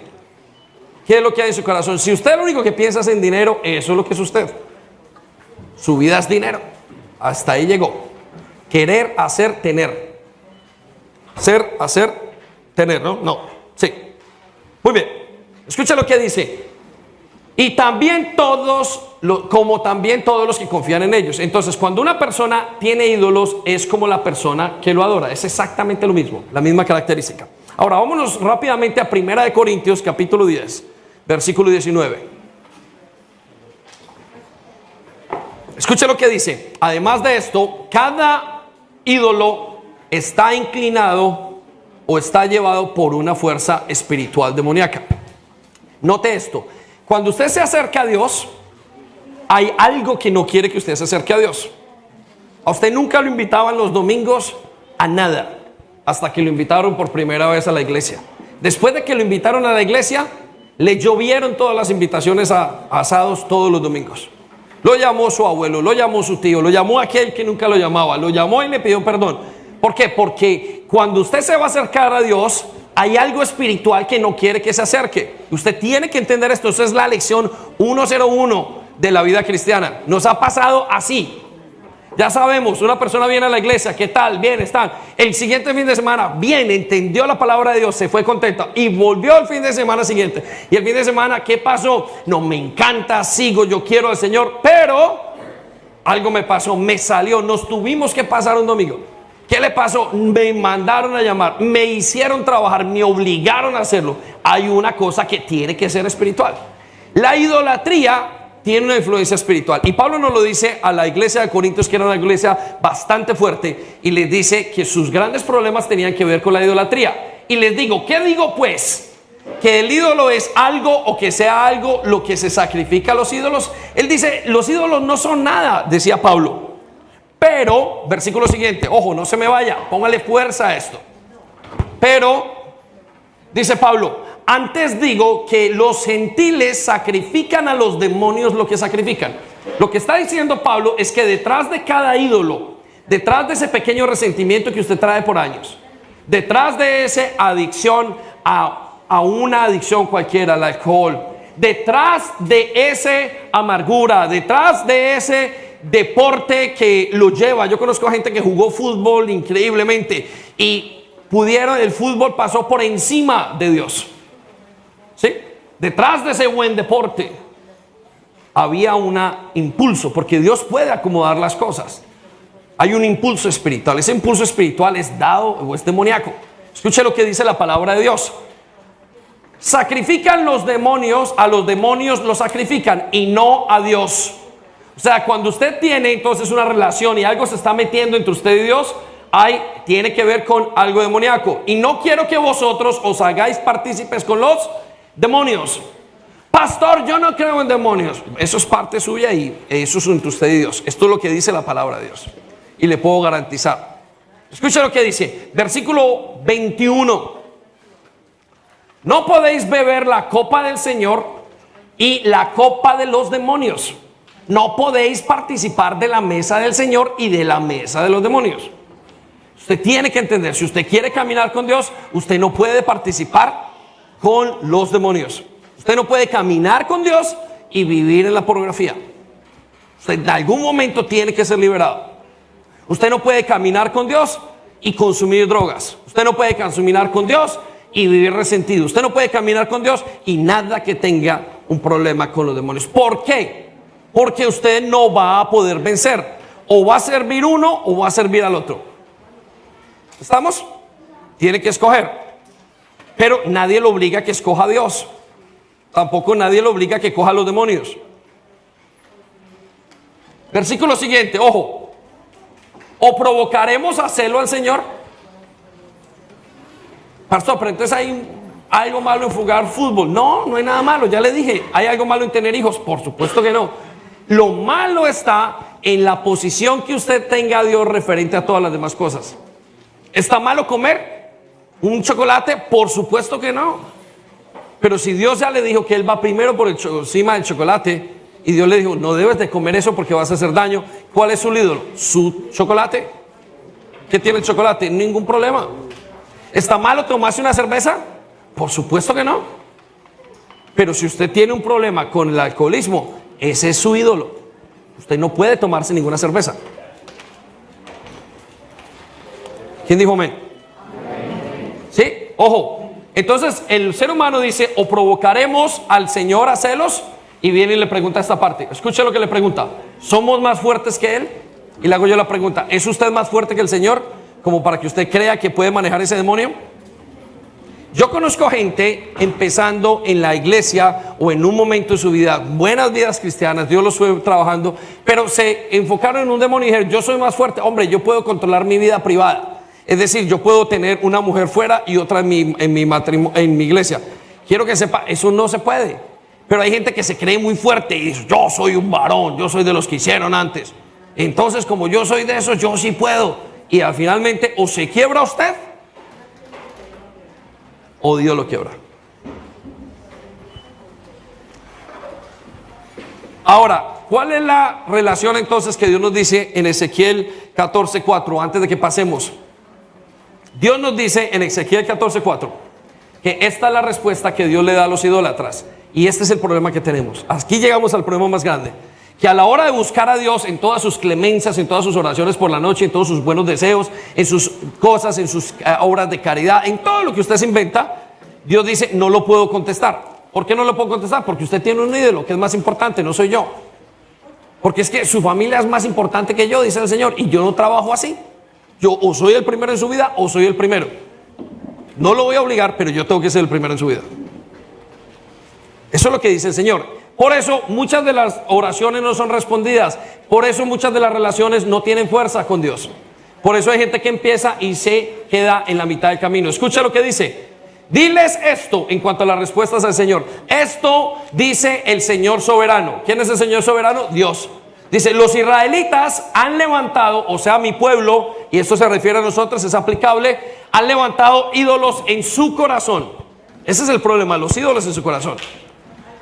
¿Qué es lo que hay en su corazón? Si usted lo único que piensa es en dinero, eso es lo que es usted. Su vida es dinero. Hasta ahí llegó. Querer, hacer, tener. Ser, hacer, tener, ¿no? No, sí. Muy bien. Escucha lo que dice. Y también como también todos los que confían en ellos. Entonces, cuando una persona tiene ídolos, es como la persona que lo adora. Es exactamente lo mismo, la misma característica. Ahora, vámonos rápidamente a 1 Corintios, capítulo 10, versículo 19. Escuche lo que dice. Además de esto, cada ídolo está inclinado o está llevado por una fuerza espiritual demoníaca. Note esto. Cuando usted se acerca a Dios, hay algo que no quiere que usted se acerque a Dios. A usted nunca lo invitaban los domingos a nada, hasta que lo invitaron por primera vez a la iglesia. Después de que lo invitaron a la iglesia, le llovieron todas las invitaciones a asados todos los domingos. Lo llamó su abuelo, lo llamó su tío, lo llamó aquel que nunca lo llamaba, lo llamó y le pidió perdón. ¿Por qué? Porque cuando usted se va a acercar a Dios, hay algo espiritual que no quiere que se acerque. Usted tiene que entender esto. Esa es la lección 101 de la vida cristiana. Nos ha pasado así. Ya sabemos, una persona viene a la iglesia, ¿qué tal? Bien, están. El siguiente fin de semana, bien, entendió la palabra de Dios, se fue contenta y volvió el fin de semana siguiente. Y el fin de semana, ¿qué pasó? No, me encanta, sigo, yo quiero al Señor, pero algo me pasó, me salió, nos tuvimos que pasar un domingo. ¿Qué le pasó? Me mandaron a llamar, me hicieron trabajar, me obligaron a hacerlo. Hay una cosa que tiene que ser espiritual. La idolatría tiene una influencia espiritual. Y Pablo nos lo dice a la iglesia de Corintios, que era una iglesia bastante fuerte, y les dice que sus grandes problemas tenían que ver con la idolatría. Y les digo, ¿qué digo pues? Que el ídolo es algo o que sea algo lo que se sacrifica a los ídolos. Él dice, los ídolos no son nada, decía Pablo. Pero, versículo siguiente, ojo, no se me vaya, póngale fuerza a esto. Pero, dice Pablo, antes digo que los gentiles sacrifican a los demonios lo que sacrifican. Lo que está diciendo Pablo es que detrás de cada ídolo, detrás de ese pequeño resentimiento que usted trae por años, detrás de esa adicción a una adicción cualquiera, al alcohol, detrás de esa amargura, detrás de ese deporte que lo lleva. Yo conozco a gente que jugó fútbol increíblemente y el fútbol pasó por encima de Dios. ¿Sí? Detrás de ese buen deporte había un impulso, porque Dios puede acomodar las cosas. Hay un impulso espiritual. Ese impulso espiritual es dado o es demoníaco. Escuche lo que dice la palabra de Dios. Sacrifican los demonios, a los demonios los sacrifican y no a Dios. O sea, cuando usted tiene entonces una relación y algo se está metiendo entre usted y Dios, tiene que ver con algo demoníaco. Y no quiero que vosotros os hagáis partícipes con los demonios. Pastor, yo no creo en demonios. Eso es parte suya y eso es entre usted y Dios. Esto es lo que dice la palabra de Dios. Y le puedo garantizar. Escucha lo que dice, versículo 21. No podéis beber la copa del Señor y la copa de los demonios. No podéis participar de la mesa del Señor y de la mesa de los demonios. Usted tiene que entender, si usted quiere caminar con Dios, usted no puede participar con los demonios. Usted no puede caminar con Dios y vivir en la pornografía. Usted en algún momento tiene que ser liberado. Usted no puede caminar con Dios y consumir drogas. Usted no puede caminar con Dios y vivir resentido. Usted no puede caminar con Dios y nada que tenga un problema con los demonios. ¿Por qué? Porque usted no va a poder vencer. O va a servir uno o va a servir al otro. ¿Estamos? Tiene que escoger. Pero nadie lo obliga a que escoja a Dios. Tampoco nadie lo obliga a que coja a los demonios. Versículo siguiente, ojo. ¿O provocaremos a celo al Señor? Pastor, pero entonces hay algo malo en jugar fútbol. No, no hay nada malo, ya le dije. ¿Hay algo malo en tener hijos? Por supuesto que no. Lo malo está en la posición que usted tenga a Dios referente a todas las demás cosas. ¿Está malo comer un chocolate? Por supuesto que no. Pero si Dios ya le dijo que Él va primero por encima del chocolate, y Dios le dijo, no debes de comer eso porque vas a hacer daño, ¿cuál es su ídolo? ¿Su chocolate? ¿Qué tiene el chocolate? Ningún problema. ¿Está malo tomarse una cerveza? Por supuesto que no. Pero si usted tiene un problema con el alcoholismo, ese es su ídolo. Usted no puede tomarse ninguna cerveza. ¿Quién dijo amén? ¿Sí? Ojo. Entonces el ser humano dice, o provocaremos al Señor a celos, y viene y le pregunta esta parte. Escuche lo que le pregunta. ¿Somos más fuertes que Él? Y le hago yo la pregunta, ¿es usted más fuerte que el Señor? Como para que usted crea que puede manejar ese demonio. Yo conozco gente empezando en la iglesia o en un momento de su vida, buenas vidas cristianas, Dios los fue trabajando, pero se enfocaron en un demonio y dijeron, yo soy más fuerte, hombre, yo puedo controlar mi vida privada. Es decir, yo puedo tener una mujer fuera y otra en mi iglesia. Quiero que sepa, eso no se puede. Pero hay gente que se cree muy fuerte y dice, yo soy un varón, yo soy de los que hicieron antes. Entonces, como yo soy de esos, yo sí puedo. Y finalmente o se quiebra usted o Dios lo quiebra. Ahora, ¿cuál es la relación entonces que Dios nos dice en Ezequiel 14:4? Antes de que pasemos, Dios nos dice en Ezequiel 14:4 que esta es la respuesta que Dios le da a los idólatras. Y este es el problema que tenemos. Aquí llegamos al problema más grande. Que a la hora de buscar a Dios en todas sus clemencias, en todas sus oraciones por la noche, en todos sus buenos deseos, en sus cosas, en sus obras de caridad, en todo lo que usted se inventa, Dios dice, no lo puedo contestar. ¿Por qué no lo puedo contestar? Porque usted tiene un ídolo que es más importante, no soy yo. Porque es que su familia es más importante que yo, dice el Señor, y yo no trabajo así. Yo o soy el primero en su vida o soy el primero. No lo voy a obligar, pero yo tengo que ser el primero en su vida. Eso es lo que dice el Señor. Por eso muchas de las oraciones no son respondidas. Por eso muchas de las relaciones no tienen fuerza con Dios. Por eso hay gente que empieza y se queda en la mitad del camino. Escucha lo que dice. Diles esto en cuanto a las respuestas al Señor. Esto dice el Señor soberano. ¿Quién es el Señor soberano? Dios. Dice, los israelitas han levantado, o sea, mi pueblo, y esto se refiere a nosotros, es aplicable, han levantado ídolos en su corazón. Ese es el problema, los ídolos en su corazón.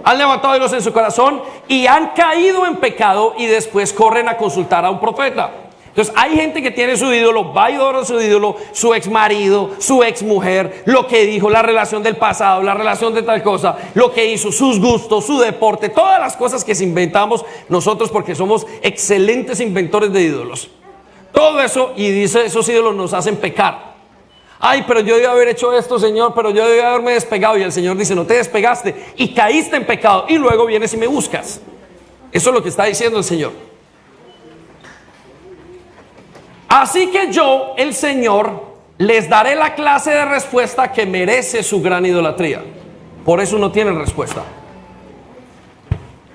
Han levantado ídolos en su corazón y han caído en pecado y después corren a consultar a un profeta. Entonces hay gente que tiene su ídolo, va y adora su ídolo, su ex marido, su ex mujer, lo que dijo, la relación del pasado, la relación de tal cosa, lo que hizo, sus gustos, su deporte, todas las cosas que inventamos nosotros porque somos excelentes inventores de ídolos. Todo eso, y dice, esos ídolos nos hacen pecar. Ay, pero yo debí haber hecho esto, Señor, pero yo debí haberme despegado. Y el Señor dice, no te despegaste y caíste en pecado y luego vienes y me buscas. Eso es lo que está diciendo el Señor. Así que yo, el Señor, les daré la clase de respuesta que merece su gran idolatría. Por eso no tienen respuesta.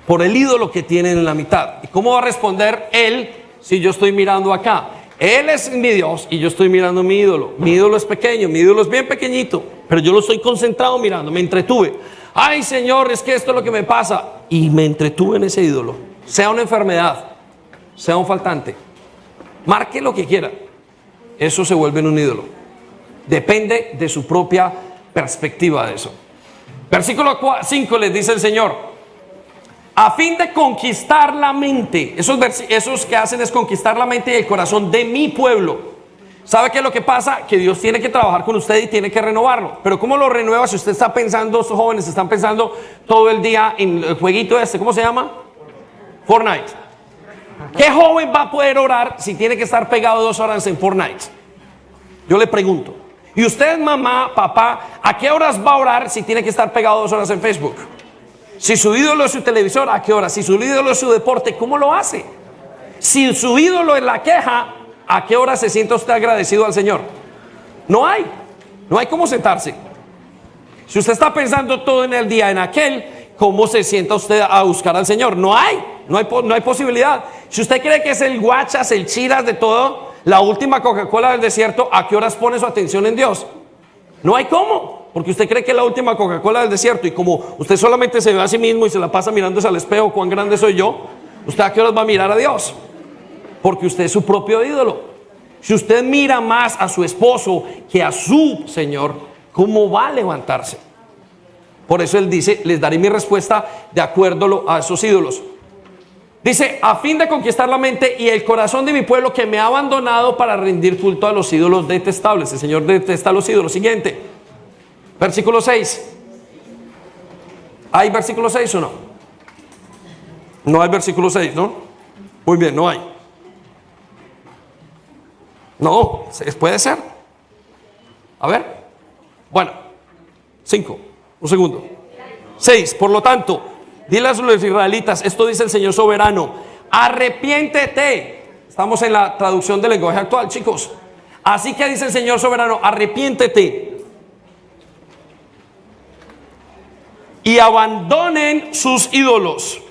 Por el ídolo que tienen en la mitad. ¿Y cómo va a responder él si yo estoy mirando acá? Él es mi Dios y yo estoy mirando mi ídolo. Mi ídolo es pequeño, mi ídolo es bien pequeñito, pero yo lo estoy concentrado mirando, me entretuve. Ay, Señor, es que esto es lo que me pasa. Y me entretuve en ese ídolo. Sea una enfermedad, sea un faltante. Marque lo que quiera. Eso se vuelve en un ídolo. Depende de su propia perspectiva de eso. Versículo 5 les dice el Señor: a fin de conquistar la mente. Esos que hacen es conquistar la mente y el corazón de mi pueblo. ¿Sabe qué es lo que pasa? Que Dios tiene que trabajar con usted y tiene que renovarlo. Pero ¿cómo lo renueva si usted está pensando, estos jóvenes están pensando todo el día en el jueguito este? ¿Cómo se llama? Fortnite. ¿Qué joven va a poder orar si tiene que estar pegado 2 horas en Fortnite? Yo le pregunto. ¿Y usted, mamá, papá, a qué horas va a orar si tiene que estar pegado 2 horas en Facebook? Si su ídolo es su televisor, ¿a qué hora? Si su ídolo es su deporte, ¿cómo lo hace? Si su ídolo es la queja, ¿a qué hora se siente usted agradecido al Señor? No hay cómo sentarse. Si usted está pensando todo en el día en aquel, ¿cómo se sienta usted a buscar al Señor? No hay posibilidad. Si usted cree que es el guachas, el chiras de todo, la última Coca-Cola del desierto, ¿a qué horas pone su atención en Dios? No hay cómo. Porque usted cree que es la última Coca-Cola del desierto y como usted solamente se ve a sí mismo y se la pasa mirándose al espejo, cuán grande soy yo, ¿usted a qué horas va a mirar a Dios? Porque usted es su propio ídolo. Si usted mira más a su esposo que a su Señor, ¿cómo va a levantarse? Por eso él dice, les daré mi respuesta de acuerdo a esos ídolos. Dice, a fin de conquistar la mente y el corazón de mi pueblo que me ha abandonado para rendir culto a los ídolos detestables. El Señor detesta a los ídolos. Siguiente. Versículo 6. ¿Hay versículo 6 o no? No hay versículo 6, ¿no? Muy bien, no hay. No, puede ser. A ver. Bueno, 5. Un segundo. 6. Por lo tanto, dile a los israelitas, esto dice el Señor soberano: arrepiéntete. Estamos en la traducción del lenguaje actual, chicos. Así que dice el Señor soberano: arrepiéntete. Y abandonen sus ídolos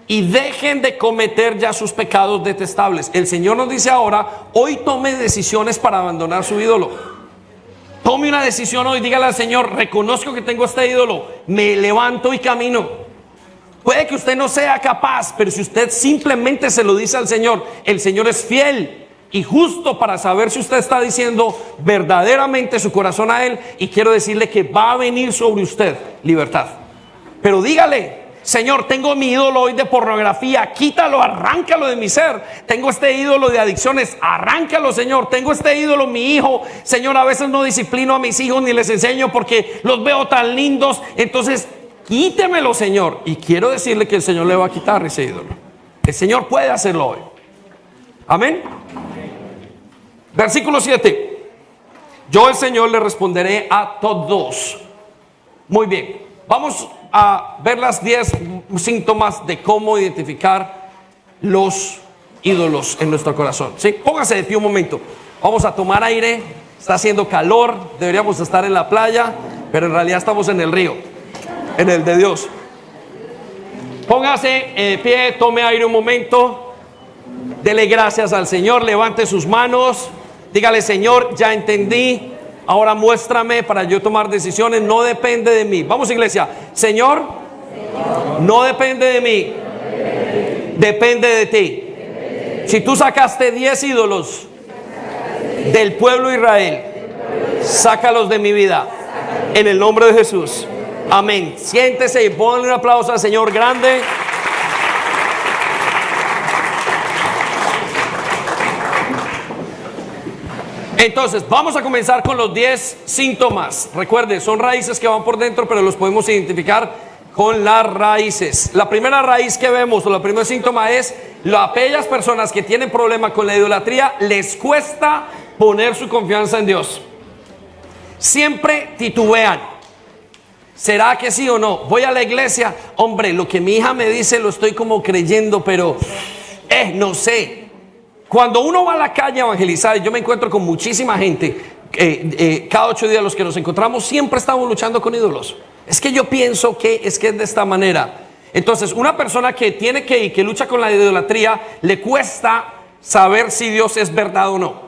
y dejen de cometer ya sus pecados detestables. El Señor nos dice ahora, hoy tome decisiones para abandonar su ídolo. Tome una decisión hoy, dígale al Señor: reconozco que tengo este ídolo, me levanto y camino. Puede que usted no sea capaz, pero si usted simplemente se lo dice al Señor, el Señor es fiel y justo para saber si usted está diciendo verdaderamente su corazón a Él. Y quiero decirle que va a venir sobre usted libertad. Pero dígale: Señor, tengo mi ídolo hoy de pornografía, quítalo, arráncalo de mi ser. Tengo este ídolo de adicciones, arráncalo, Señor. Tengo este ídolo, mi hijo. Señor, a veces no disciplino a mis hijos ni les enseño porque los veo tan lindos. Entonces, quítemelo, Señor. Y quiero decirle que el Señor le va a quitar ese ídolo. El Señor puede hacerlo hoy. Amén. Versículo 7. Yo, el Señor, le responderé a todos. Muy bien. Vamos a ver las 10 síntomas de cómo identificar los ídolos en nuestro corazón. ¿Sí? Póngase de pie un momento. Vamos a tomar aire. Está haciendo calor. Deberíamos estar en la playa, pero en realidad estamos en el río, en el de Dios. Póngase de pie, tome aire un momento. Dele gracias al Señor. Levante sus manos. Dígale: Señor, ya entendí. Ahora muéstrame para yo tomar decisiones. No depende de mí. Vamos, iglesia. Señor, no depende de mí. Depende de ti. Si tú sacaste 10 ídolos del pueblo de Israel, sácalos de mi vida. En el nombre de Jesús. Amén. Siéntese y ponle un aplauso al Señor grande. Entonces, vamos a comenzar con los 10 síntomas. Recuerde, son raíces que van por dentro, pero los podemos identificar con las raíces. La primera raíz que vemos, o la primer síntoma es, aquellas personas que tienen problema con la idolatría, les cuesta poner su confianza en Dios. Siempre titubean. ¿Será que sí o no? Voy a la iglesia, hombre, lo que mi hija me dice lo estoy como creyendo, pero no sé. Cuando uno va a la calle a evangelizar, y yo me encuentro con muchísima gente, cada 8 días los que nos encontramos, siempre estamos luchando con ídolos. Es que yo pienso que es de esta manera. Entonces, una persona que tiene que lucha con la idolatría, le cuesta saber si Dios es verdad o no.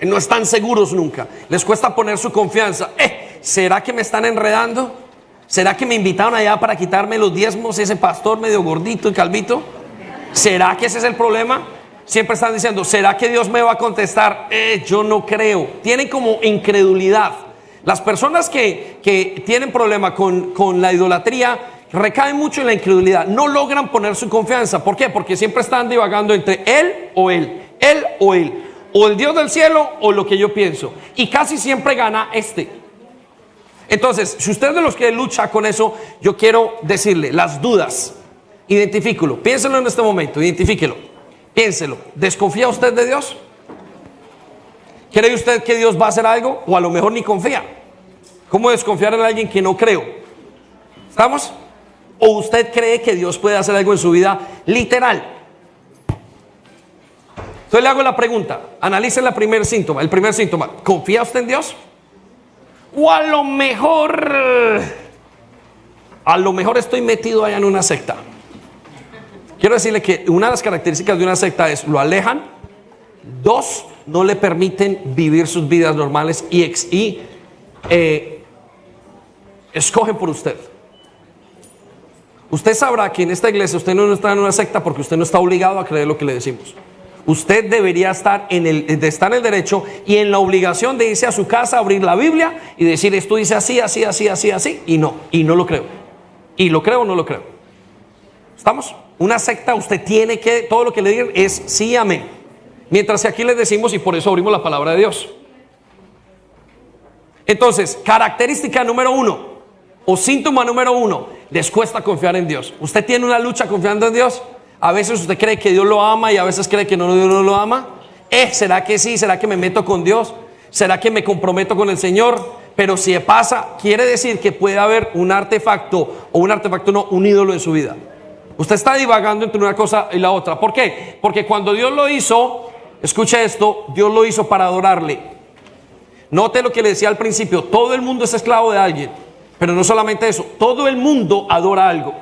No están seguros nunca. Les cuesta poner su confianza. ¿Será que me están enredando? ¿Será que me invitaron allá para quitarme los diezmos ese pastor medio gordito y calvito? ¿Será que ese es el problema? Siempre están diciendo, ¿será que Dios me va a contestar? Yo no creo. Tienen como incredulidad. Las personas que tienen problema con la idolatría recaen mucho en la incredulidad. No logran poner su confianza. ¿Por qué? Porque siempre están divagando entre él o él o él, o el Dios del cielo o lo que yo pienso. Y casi siempre gana Entonces, si usted es de los que lucha con eso, yo quiero decirle, las dudas, identifíquelo, piénselo en este momento, identifíquelo. Piénselo, ¿desconfía usted de Dios? ¿Cree usted que Dios va a hacer algo? O a lo mejor ni confía. ¿Cómo desconfiar en alguien que no creo? ¿Estamos? ¿O usted cree que Dios puede hacer algo en su vida literal? Entonces le hago la pregunta, analicen el primer síntoma. ¿Confía usted en Dios? O a lo mejor estoy metido allá en una secta. Quiero decirle que una de las características de una secta es, lo alejan. 2, no le permiten vivir sus vidas normales y escogen por usted. Usted sabrá que en esta iglesia usted no está en una secta porque usted no está obligado a creer lo que le decimos. Usted debería estar en el derecho y en la obligación de irse a su casa, abrir la Biblia y decir, esto dice así, y no lo creo. Y lo creo o no lo creo. ¿Estamos? Una secta, usted tiene que, todo lo que le digan es sí, amén. Mientras que aquí les decimos, y por eso abrimos la palabra de Dios. Entonces, característica número 1, o síntoma número 1, les cuesta confiar en Dios. ¿Usted tiene una lucha confiando en Dios? A veces usted cree que Dios lo ama y a veces cree que Dios no lo ama. ¿Será que sí? ¿Será que me meto con Dios? ¿Será que me comprometo con el Señor? Pero si pasa, quiere decir que puede haber un ídolo en su vida. Usted está divagando entre una cosa y la otra. ¿Por qué? Porque cuando Dios lo hizo, escuche esto, Dios lo hizo para adorarle. Note lo que le decía al principio, todo el mundo es esclavo de alguien. Pero no solamente eso, todo el mundo adora algo.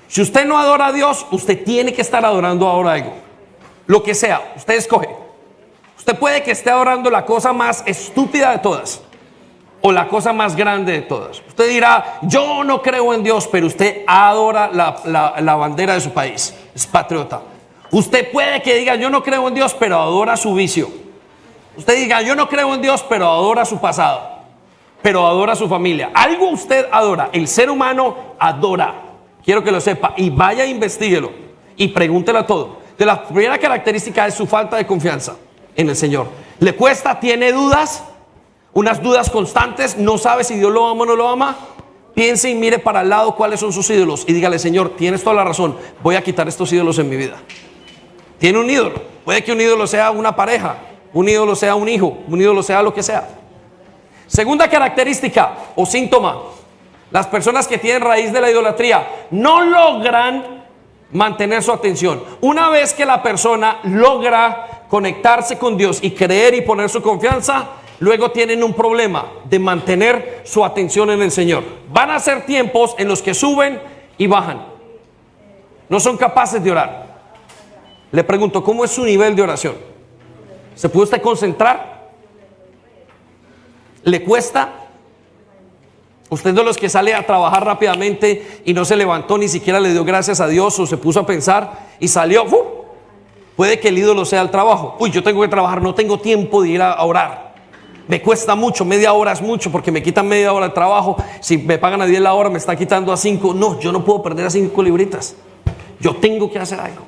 Si usted no adora a Dios, usted tiene que estar adorando ahora algo. Lo que sea, usted escoge. Usted puede que esté adorando la cosa más estúpida de todas o la cosa más grande de todas. Usted dirá, yo no creo en Dios, pero usted adora la bandera de su país, es patriota. Usted puede que diga, yo no creo en Dios, pero adora su vicio. Usted diga, yo no creo en Dios, pero adora su pasado, pero adora su familia. Algo usted adora, el ser humano adora. Quiero que lo sepa y vaya, investíguelo y pregúntelo a todo. De la primera característica es su falta de confianza en el Señor. Le cuesta, tiene dudas, unas dudas constantes, no sabe si Dios lo ama o no lo ama. Piense y mire para el lado cuáles son sus ídolos y dígale, Señor, tienes toda la razón, voy a quitar estos ídolos en mi vida. Tiene un ídolo, puede que un ídolo sea una pareja, un ídolo sea un hijo, un ídolo sea lo que sea. Segunda característica o síntoma, las personas que tienen raíz de la idolatría no logran mantener su atención. Una vez que la persona logra conectarse con Dios y creer y poner su confianza, luego tienen un problema de mantener su atención en el Señor. Van a ser tiempos en los que suben y bajan. No son capaces de orar. Le pregunto, ¿cómo es su nivel de oración? ¿Se puede usted concentrar? ¿Le cuesta? Usted es de los que sale a trabajar rápidamente y no se levantó, ni siquiera le dio gracias a Dios o se puso a pensar y salió. Puede que el ídolo sea el trabajo. Yo tengo que trabajar, no tengo tiempo de ir a orar. Me cuesta mucho, media hora es mucho porque me quitan media hora de trabajo. Si me pagan a 10 la hora, me está quitando a 5. No, yo no puedo perder a 5 libritas. Yo tengo que hacer algo.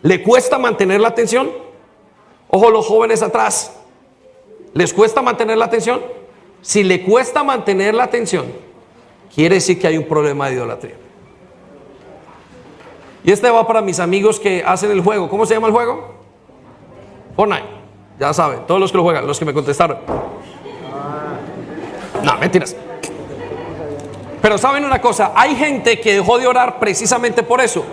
¿Le cuesta mantener la atención? Ojo, los jóvenes atrás. ¿Les cuesta mantener la atención? Si le cuesta mantener la atención, quiere decir que hay un problema de idolatría. Y este va para mis amigos que hacen el juego. ¿Cómo se llama el juego? Fortnite. Ya saben, todos los que lo juegan, los que me contestaron. No, mentiras. Pero saben una cosa, hay gente que dejó de orar precisamente por eso.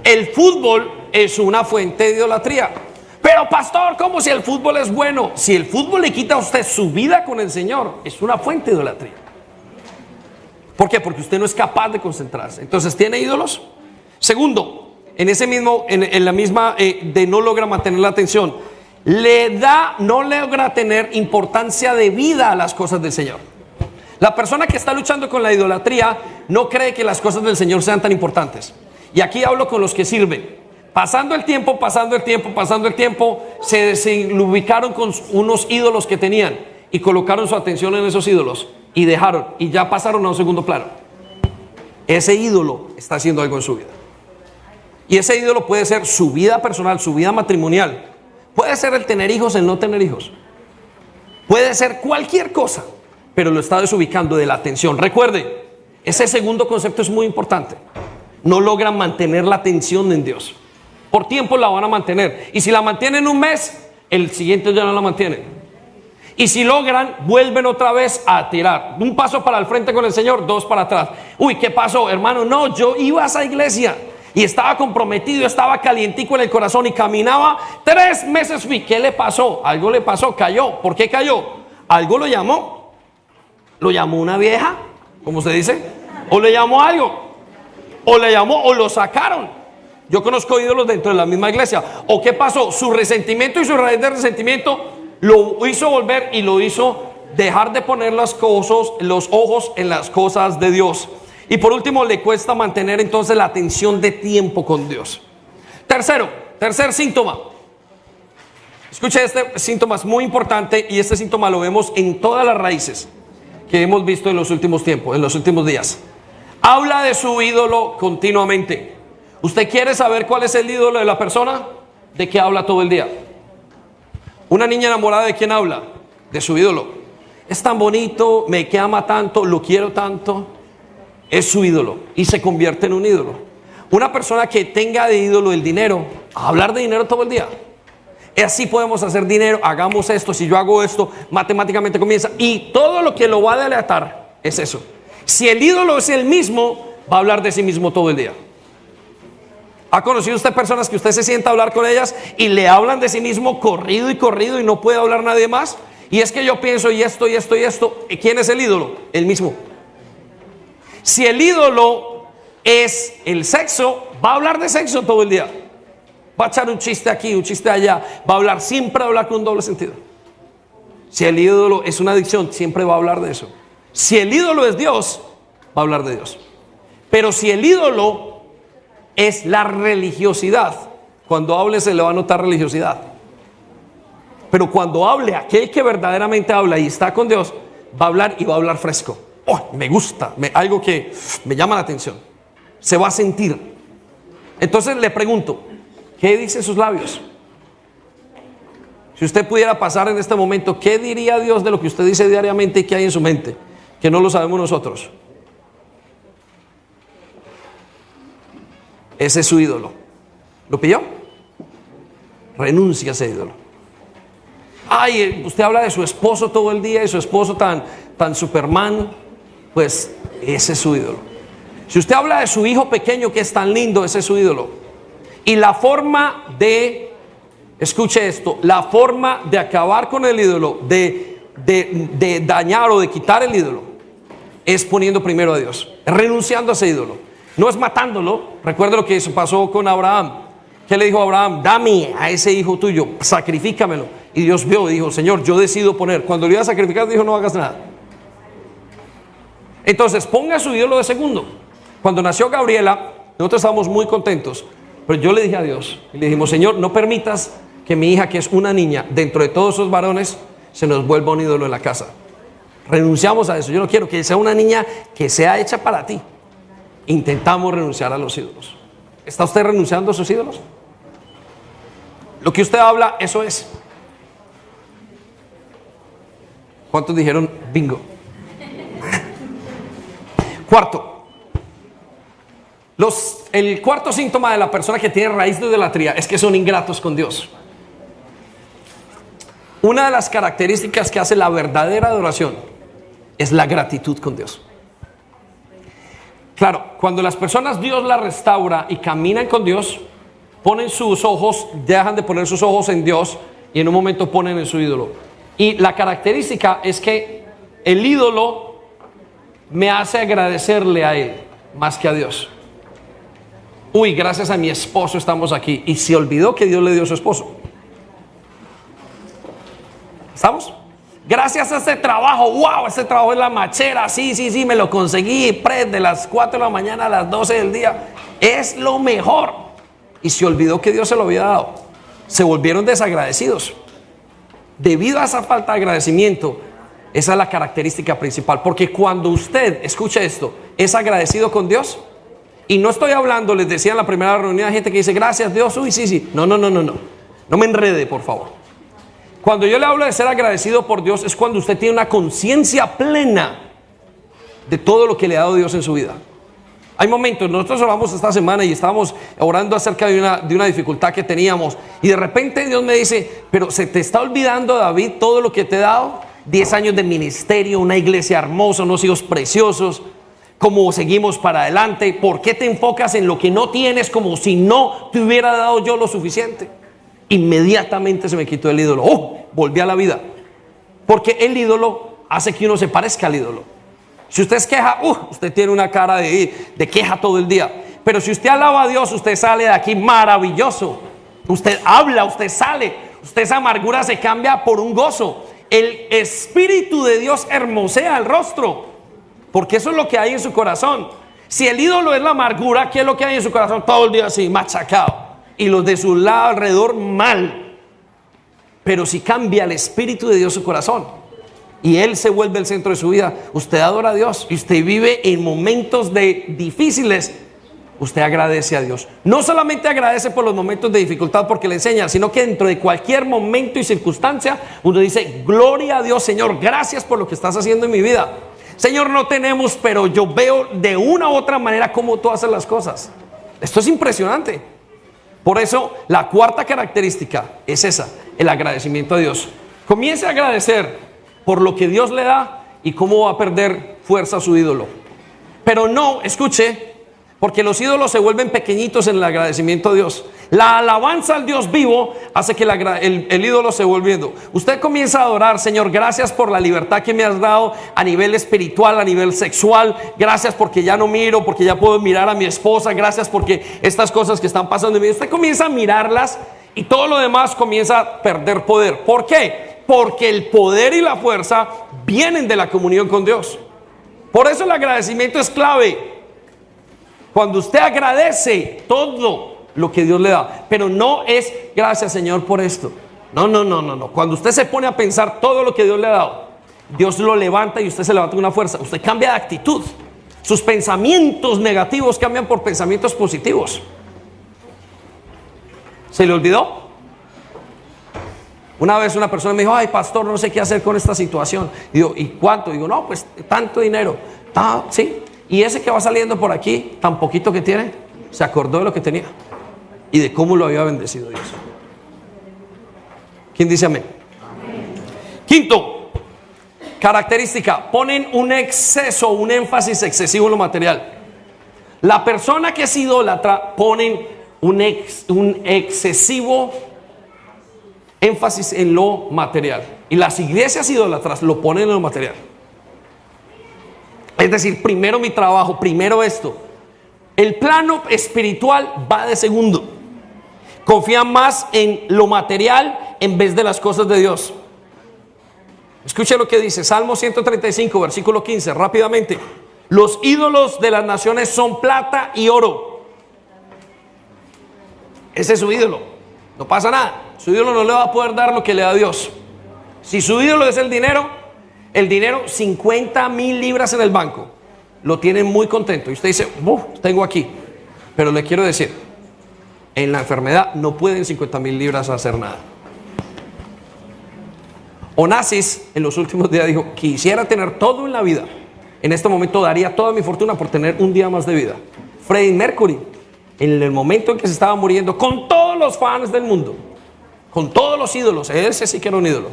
El fútbol es una fuente de idolatría. Pero pastor, ¿cómo si el fútbol es bueno? Si el fútbol le quita a usted su vida con el Señor, es una fuente de idolatría. ¿Por qué? Porque usted no es capaz de concentrarse. Entonces, ¿tiene ídolos? Segundo, en la misma de no logra mantener la atención, no logra tener importancia de vida a las cosas del Señor. La persona que está luchando con la idolatría no cree que las cosas del Señor sean tan importantes. Y aquí hablo con los que sirven. Pasando el tiempo, se desubicaron con unos ídolos que tenían y colocaron su atención en esos ídolos y dejaron, y ya pasaron a un segundo plano. Ese ídolo está haciendo algo en su vida. Y ese ídolo puede ser su vida personal, su vida matrimonial. Puede ser el tener hijos, el no tener hijos. Puede ser cualquier cosa, pero lo está desubicando de la atención. Recuerde, ese segundo concepto es muy importante. No logran mantener la atención en Dios. Por tiempo la van a mantener. Y si la mantienen un mes, el siguiente ya no la mantienen. Y si logran, vuelven otra vez a tirar. Un paso para el frente con el Señor, dos para atrás. Uy, ¿qué pasó, hermano? No, yo iba a esa iglesia y estaba comprometido, estaba calientico en el corazón y caminaba 3 meses. Fui. ¿Qué le pasó? Algo le pasó, cayó. ¿Por qué cayó? Algo lo llamó. ¿Lo llamó una vieja? ¿Cómo se dice? ¿O le llamó algo? ¿O le llamó o lo sacaron? Yo conozco ídolos dentro de la misma iglesia. ¿O qué pasó? Su resentimiento y su raíz de resentimiento lo hizo volver y lo hizo dejar de poner los ojos en las cosas de Dios. Y por último, le cuesta mantener entonces la atención de tiempo con Dios. Tercer síntoma. Escuche, este síntoma es muy importante y este síntoma lo vemos en todas las raíces que hemos visto en los últimos tiempos, en los últimos días. Habla de su ídolo continuamente. ¿Usted quiere saber cuál es el ídolo de la persona? ¿De qué habla todo el día? Una niña enamorada, ¿de quién habla? De su ídolo. Es tan bonito, me ama tanto, lo quiero tanto. Es su ídolo y se convierte en un ídolo. Una persona que tenga de ídolo el dinero, hablar de dinero todo el día. Así podemos hacer dinero, hagamos esto, si yo hago esto, matemáticamente comienza. Y todo lo que lo va a delatar es eso. Si el ídolo es el mismo, va a hablar de sí mismo todo el día. ¿Ha conocido usted personas que usted se sienta a hablar con ellas y le hablan de sí mismo corrido y no puede hablar nadie más? Y es que yo pienso y esto. ¿Quién es el ídolo? El mismo. Si el ídolo es el sexo, va a hablar de sexo todo el día. Va a echar un chiste aquí, un chiste allá. Siempre va a hablar con un doble sentido. Si el ídolo es una adicción, siempre va a hablar de eso. Si el ídolo es Dios, va a hablar de Dios. Pero si el ídolo es la religiosidad, cuando hable se le va a notar religiosidad. Pero cuando hable, aquel que verdaderamente habla y está con Dios, va a hablar y va a hablar fresco. Oh, me gusta, algo que me llama la atención. Se va a sentir. Entonces le pregunto, ¿qué dicen sus labios? Si usted pudiera pasar en este momento, ¿qué diría Dios de lo que usted dice diariamente y qué hay en su mente? Que no lo sabemos nosotros. Ese es su ídolo. ¿Lo pilló? Renuncia a ese ídolo. Ay, usted habla de su esposo todo el día y su esposo tan Superman. Pues ese es su ídolo. Si usted habla de su hijo pequeño que es tan lindo, ese es su ídolo. Y la forma de, escuche esto, la forma de acabar con el ídolo, de dañar o de quitar el ídolo, es poniendo primero a Dios, renunciando a ese ídolo. No es matándolo. Recuerda lo que pasó con Abraham. ¿Qué le dijo a Abraham? Dame a ese hijo tuyo, sacrifícamelo. Y Dios vio y dijo, Señor, yo decido poner. Cuando lo iba a sacrificar, dijo, no hagas nada. Entonces, ponga su ídolo de segundo. Cuando nació Gabriela, nosotros estábamos muy contentos. Pero yo le dije a Dios, y le dijimos, Señor, no permitas que mi hija, que es una niña, dentro de todos esos varones, se nos vuelva un ídolo en la casa. Renunciamos a eso. Yo no quiero que sea una niña que sea hecha para ti. Intentamos renunciar a los ídolos. ¿Está usted renunciando a sus ídolos? Lo que usted habla, eso es. ¿Cuántos dijeron bingo? Cuarto, el cuarto síntoma de la persona que tiene raíz de idolatría es que son ingratos con Dios. Una de las características que hace la verdadera adoración es la gratitud con Dios. Claro, cuando las personas Dios las restaura y caminan con Dios, ponen sus ojos, dejan de poner sus ojos en Dios y en un momento ponen en su ídolo. Y la característica es que el ídolo me hace agradecerle a él más que a Dios. Uy, gracias a mi esposo estamos aquí. Y se olvidó que Dios le dio a su esposo. ¿Estamos? Gracias a este trabajo, wow, este trabajo es la machera, sí, me lo conseguí, de las 4 de la mañana a las 12 del día, es lo mejor. Y se olvidó que Dios se lo había dado. Se volvieron desagradecidos. Debido a esa falta de agradecimiento, esa es la característica principal. Porque cuando usted, escucha esto, es agradecido con Dios, y no estoy hablando, les decía en la primera reunión, hay gente que dice, gracias Dios, uy, sí, no me enrede, por favor. Cuando yo le hablo de ser agradecido por Dios, es cuando usted tiene una conciencia plena de todo lo que le ha dado Dios en su vida. Hay momentos, nosotros oramos esta semana y estábamos orando acerca de una dificultad que teníamos, y de repente Dios me dice, pero se te está olvidando, David, todo lo que te he dado, 10 años de ministerio, una iglesia hermosa, unos hijos preciosos, cómo seguimos para adelante. ¿Por qué te enfocas en lo que no tienes como si no te hubiera dado yo lo suficiente? Inmediatamente se me quitó el ídolo. Volví a la vida. Porque el ídolo hace que uno se parezca al ídolo. Si usted es queja, usted tiene una cara de queja todo el día. Pero si usted alaba a Dios, usted sale de aquí maravilloso. Usted habla, usted sale. Esa amargura se cambia por un gozo. El Espíritu de Dios hermosea el rostro. Porque eso es lo que hay en su corazón. Si el ídolo es la amargura, ¿qué es lo que hay en su corazón? Todo el día así, machacado. Y los de su lado alrededor mal. Pero si cambia el Espíritu de Dios su corazón y Él se vuelve el centro de su vida, usted adora a Dios y usted vive en momentos difíciles, usted agradece a Dios. No solamente agradece por los momentos de dificultad porque le enseña, sino que dentro de cualquier momento y circunstancia uno dice, gloria a Dios, Señor, gracias por lo que estás haciendo en mi vida. Señor, no tenemos, pero yo veo de una u otra manera cómo tú haces las cosas. Esto es impresionante. Por eso la cuarta característica es esa, el agradecimiento a Dios. Comience a agradecer por lo que Dios le da y cómo va a perder fuerza su ídolo. Pero no, escuche, porque los ídolos se vuelven pequeñitos en el agradecimiento a Dios. La alabanza al Dios vivo hace que el ídolo se volviendo. Usted comienza a adorar, Señor, gracias por la libertad que me has dado a nivel espiritual, a nivel sexual. Gracias porque ya no miro, porque ya puedo mirar a mi esposa. Gracias porque estas cosas que están pasando en mi vida, usted comienza a mirarlas y todo lo demás comienza a perder poder. ¿Por qué? Porque el poder y la fuerza vienen de la comunión con Dios. Por eso el agradecimiento es clave. Cuando usted agradece todo lo que Dios le da, pero no es gracias Señor por esto. No. Cuando usted se pone a pensar todo lo que Dios le ha dado, Dios lo levanta y usted se levanta con una fuerza. Usted cambia de actitud. Sus pensamientos negativos cambian por pensamientos positivos. ¿Se le olvidó? Una vez una persona me dijo, ay pastor, no sé qué hacer con esta situación. Y digo, ¿y cuánto? Digo, no, pues tanto dinero. Sí. Y ese que va saliendo por aquí, tan poquito que tiene, se acordó de lo que tenía y de cómo lo había bendecido Dios. ¿Quién dice amén? Amén. Quinto, característica, ponen un exceso, un énfasis excesivo en lo material. La persona que es idólatra ponen un excesivo énfasis en lo material. Y las iglesias idólatras lo ponen en lo material. Es decir, primero mi trabajo, primero esto. El plano espiritual va de segundo. Confían más en lo material en vez de las cosas de Dios. Escuche lo que dice Salmo 135, versículo 15, rápidamente. Los ídolos de las naciones son plata y oro. Ese es su ídolo. No pasa nada. Su ídolo no le va a poder dar lo que le da Dios. Si su ídolo es el dinero, 50,000 libras en el banco, lo tiene muy contento. Y usted dice, tengo aquí. Pero le quiero decir, en la enfermedad no pueden 50,000 libras hacer nada. Onassis en los últimos días dijo: quisiera tener todo en la vida. En este momento daría toda mi fortuna por tener un día más de vida. Freddie Mercury, en el momento en que se estaba muriendo, con todos los fans del mundo, con todos los ídolos, ese sí que era un ídolo,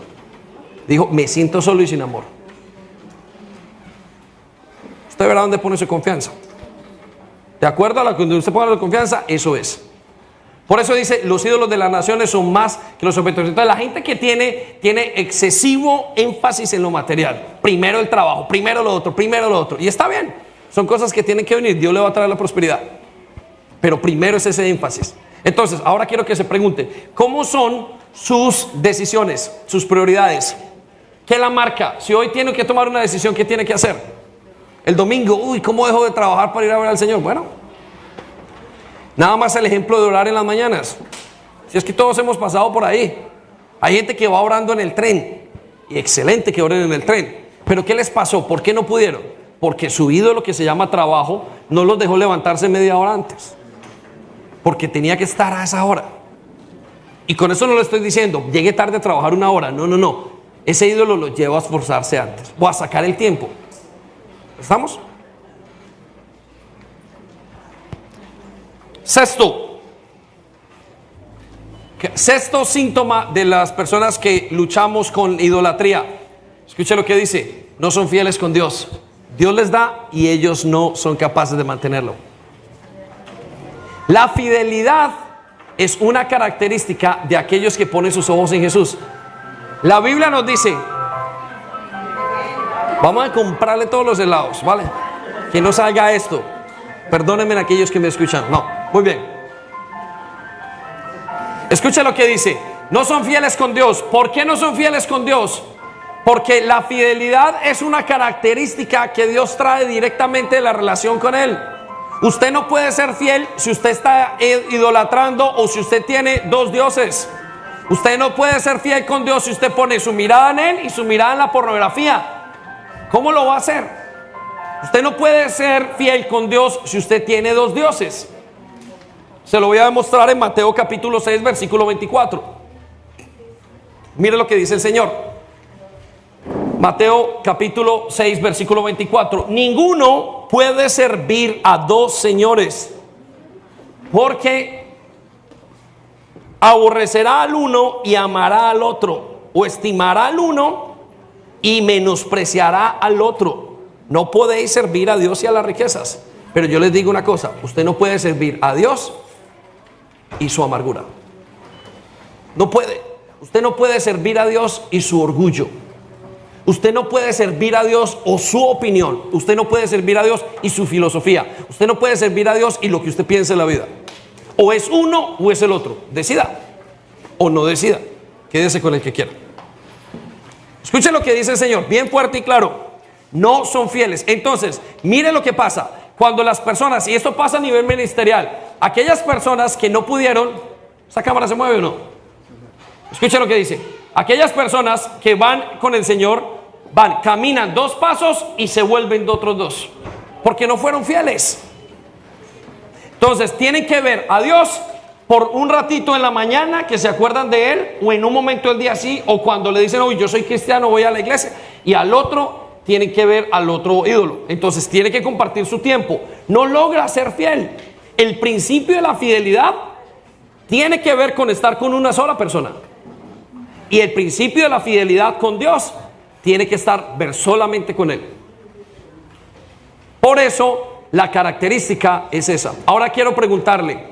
dijo: me siento solo y sin amor. Usted verá dónde pone su confianza. De acuerdo a lo que usted ponga la confianza, eso es. Por eso dice: los ídolos de las naciones son más que los objetos. Entonces la gente que tiene excesivo énfasis en lo material, primero el trabajo, primero lo otro, y está bien, son cosas que tienen que venir, Dios le va a traer la prosperidad, pero primero es ese énfasis. Entonces ahora quiero que se pregunte: ¿cómo son sus decisiones, sus prioridades? ¿Qué la marca? Si hoy tiene que tomar una decisión, ¿qué tiene que hacer? El domingo: uy, ¿cómo dejo de trabajar para ir a ver al Señor? Bueno, nada más el ejemplo de orar en las mañanas. Si es que todos hemos pasado por ahí. Hay gente que va orando en el tren, y excelente que oren en el tren, pero ¿qué les pasó? ¿Por qué no pudieron? Porque su ídolo, que se llama trabajo, no los dejó levantarse media hora antes, porque tenía que estar a esa hora. Y con eso no le estoy diciendo llegue tarde a trabajar una hora, no. Ese ídolo lo lleva a esforzarse antes o a sacar el tiempo. ¿Estamos? Sexto síntoma de las personas que luchamos con idolatría. Escuche lo que dice: no son fieles con Dios. Dios les da y ellos no son capaces de mantenerlo. La fidelidad es una característica de aquellos que ponen sus ojos en Jesús. La Biblia nos dice: vamos a comprarle todos los helados, ¿vale? Que no salga esto. Perdónenme a aquellos que me escuchan. No, muy bien. Escucha lo que dice: no son fieles con Dios. ¿Por qué no son fieles con Dios? Porque la fidelidad es una característica que Dios trae directamente de la relación con Él. Usted no puede ser fiel si usted está idolatrando o si usted tiene dos dioses. Usted no puede ser fiel con Dios si usted pone su mirada en Él y su mirada en la pornografía. ¿Cómo lo va a hacer? Usted no puede ser fiel con Dios si usted tiene dos dioses. Se lo voy a demostrar en Mateo capítulo 6, versículo 24. Mire lo que dice el Señor. Mateo capítulo 6, versículo 24. Ninguno puede servir a dos señores, porque aborrecerá al uno y amará al otro, o estimará al uno y menospreciará al otro. No podéis servir a Dios y a las riquezas. Pero yo les digo una cosa: usted no puede servir a Dios y su amargura. No puede. Usted no puede servir a Dios y su orgullo. Usted no puede servir a Dios o su opinión. Usted no puede servir a Dios y su filosofía. Usted no puede servir a Dios y lo que usted piensa en la vida. O es uno o es el otro. Decida o no decida. Quédese con el que quiera. Escuche lo que dice el Señor, bien fuerte y claro: no son fieles. Entonces, mire lo que pasa cuando las personas, y esto pasa a nivel ministerial, aquellas personas que no pudieron. ¿Esa cámara se mueve o no? Escuche lo que dice: aquellas personas que van con el Señor, caminan 2 pasos y se vuelven de otros 2, porque no fueron fieles. Entonces tienen que ver a Dios por un ratito en la mañana, que se acuerdan de Él, o en un momento del día así, o cuando le dicen: hoy yo soy cristiano, voy a la iglesia, y al otro tienen que ver al otro ídolo. Entonces tiene que compartir su tiempo. No logra ser fiel. El principio de la fidelidad tiene que ver con estar con una sola persona, y el principio de la fidelidad con Dios tiene que ver solamente con Él. Por eso la característica es esa. Ahora quiero preguntarle: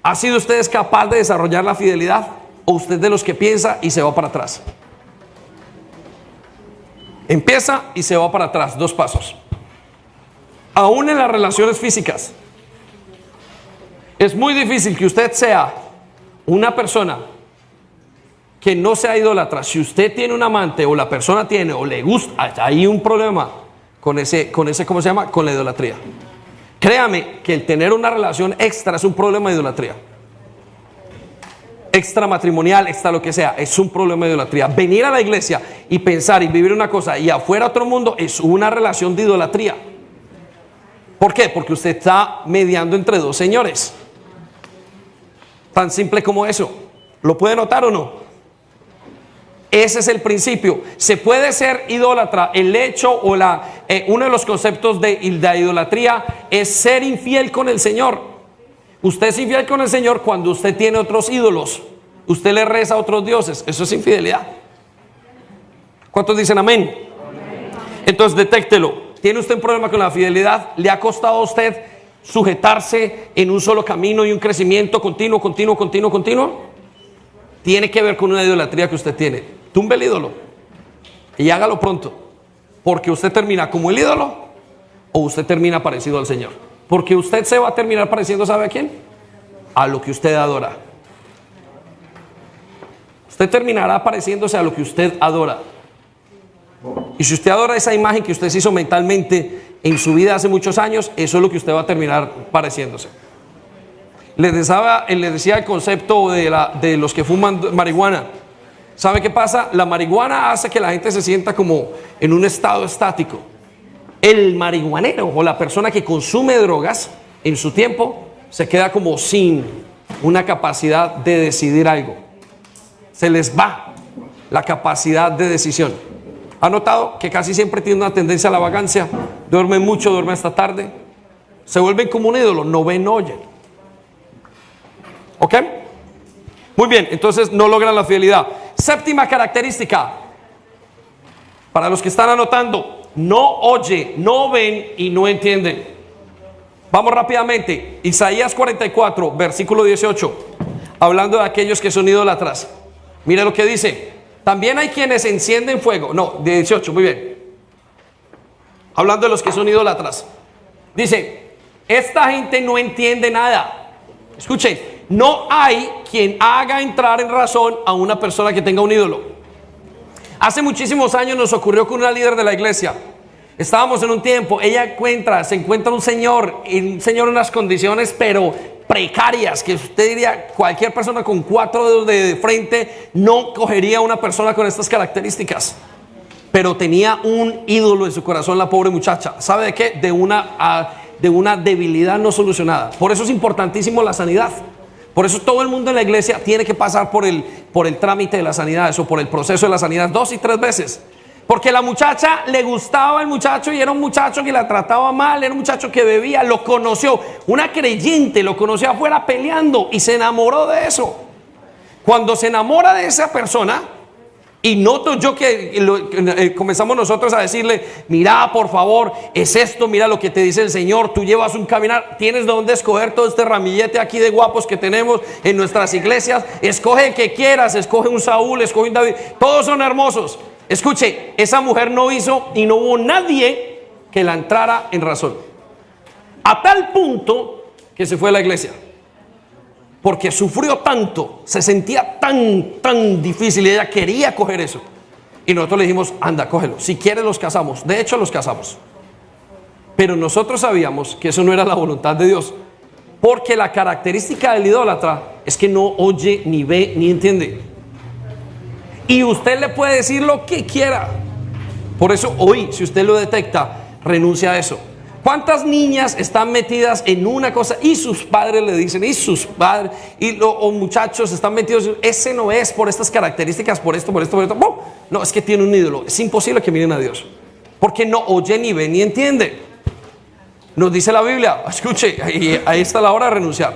¿ha sido usted capaz de desarrollar la fidelidad, o usted de los que piensa y se va para atrás? Empieza y se va para atrás 2 pasos. Aún en las relaciones físicas, es muy difícil que usted sea una persona que no sea idólatra. Si usted tiene un amante, o la persona tiene, o le gusta, hay un problema con ese, ¿cómo se llama? Con la idolatría. Créame que el tener una relación extra es un problema de idolatría. Extramatrimonial, extra lo que sea, es un problema de idolatría. Venir a la iglesia y pensar y vivir una cosa y afuera otro mundo es una relación de idolatría. ¿Por qué? Porque usted está mediando entre 2 señores. Tan simple como eso. ¿Lo puede notar o no? Ese es el principio. Se puede ser idólatra. El hecho o uno de los conceptos de la idolatría es ser infiel con el Señor. Usted es infiel con el Señor cuando usted tiene otros ídolos. Usted le reza a otros dioses. Eso es infidelidad. ¿Cuántos dicen amén? Entonces detéctelo. ¿Tiene usted un problema con la fidelidad? ¿Le ha costado a usted sujetarse en un solo camino y un crecimiento continuo? Tiene que ver con una idolatría que usted tiene. Tumbe el ídolo y hágalo pronto, porque usted termina como el ídolo o usted termina parecido al Señor. Porque usted se va a terminar pareciendo, ¿sabe a quién? A lo que usted adora. Usted terminará pareciéndose a lo que usted adora. Y si usted adora esa imagen que usted se hizo mentalmente en su vida hace muchos años, eso es lo que usted va a terminar pareciéndose. Les decía el concepto de los que fuman marihuana. ¿Sabe qué pasa? La marihuana hace que la gente se sienta como en un estado estático. El marihuanero o la persona que consume drogas en su tiempo se queda como sin una capacidad de decidir algo. Se les va la capacidad de decisión. ¿Ha notado que casi siempre tiene una tendencia a la vagancia? Duermen mucho, duermen hasta tarde. Se vuelven como un ídolo, no ven, no oyen. ¿Ok? Muy bien, entonces no logran la fidelidad. Séptima característica. Para los que están anotando, no oye, no ven y no entienden. Vamos rápidamente. Isaías 44, versículo 18. Hablando de aquellos que son idólatras. Mire lo que dice. También hay quienes encienden fuego. No, 18, muy bien. Hablando de los que son idólatras. Dice, esta gente no entiende nada. Escuchen, no hay quien haga entrar en razón a una persona que tenga un ídolo. Hace muchísimos años nos ocurrió con una líder de la iglesia. Estábamos en un tiempo, ella se encuentra un señor en unas condiciones pero precarias, que usted diría cualquier persona con 4 dedos de frente no cogería a una persona con estas características. Pero tenía un ídolo en su corazón la pobre muchacha. ¿Sabe de qué? De una debilidad no solucionada. Por eso es importantísimo la sanidad. Por eso todo el mundo en la iglesia tiene que pasar por el trámite de la sanidad, o por el proceso de la sanidad 2 y 3 veces. Porque la muchacha le gustaba el muchacho y era un muchacho que la trataba mal, era un muchacho que bebía, lo conoció, una creyente lo conoció afuera peleando y se enamoró de eso. Cuando se enamora de esa persona, y noto yo que comenzamos nosotros a decirle, mira, por favor, es esto, mira lo que te dice el Señor, tú llevas un caminar, tienes de dónde escoger todo este ramillete aquí de guapos que tenemos en nuestras iglesias, escoge el que quieras, escoge un Saúl, escoge un David, todos son hermosos. Escuche, esa mujer no hizo y no hubo nadie que la entrara en razón. A tal punto que se fue a la iglesia. Porque sufrió tanto, se sentía tan difícil y ella quería coger eso. Y nosotros le dijimos, anda, cógelo. Si quieres los casamos. De hecho, los casamos. Pero nosotros sabíamos que eso no era la voluntad de Dios. Porque la característica del idólatra es que no oye, ni ve, ni entiende. Y usted le puede decir lo que quiera. Por eso hoy, si usted lo detecta, renuncia a eso. ¿Cuántas niñas están metidas en una cosa y sus padres le dicen, y sus padres, o muchachos están metidos, ese no es por estas características, por esto? No, es que tiene un ídolo. Es imposible que miren a Dios. Porque no oye, ni ve, ni entiende. Nos dice la Biblia, escuche, ahí está la hora de renunciar.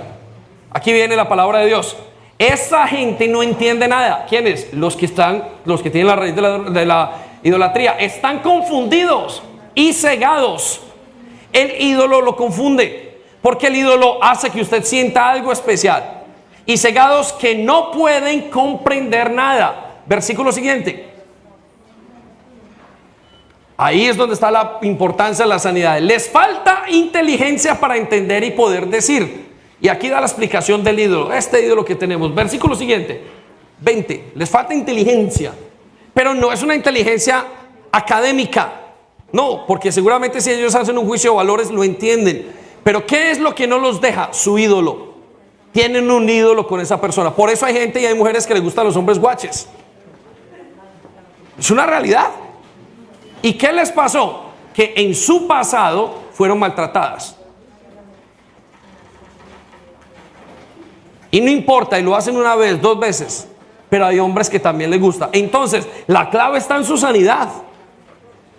Aquí viene la palabra de Dios. Esa gente no entiende nada. ¿Quiénes? Los que tienen la raíz de la idolatría. Están confundidos y cegados. El ídolo lo confunde, porque el ídolo hace que usted sienta algo especial. Y cegados que no pueden comprender nada. Versículo siguiente. Ahí es donde está la importancia de la sanidad. Les falta inteligencia para entender y poder decir. Y aquí da la explicación del ídolo, este ídolo que tenemos. Versículo siguiente, 20. Les falta inteligencia, pero no es una inteligencia académica. No, porque seguramente si ellos hacen un juicio de valores lo entienden. Pero ¿qué es lo que no los deja? Su ídolo. Tienen un ídolo con esa persona. Por eso hay gente y hay mujeres que les gustan los hombres guaches. Es una realidad. ¿Y qué les pasó? Que en su pasado fueron maltratadas. Y no importa, y lo hacen una vez, 2 veces, pero hay hombres que también les gusta. Entonces, la clave está en su sanidad.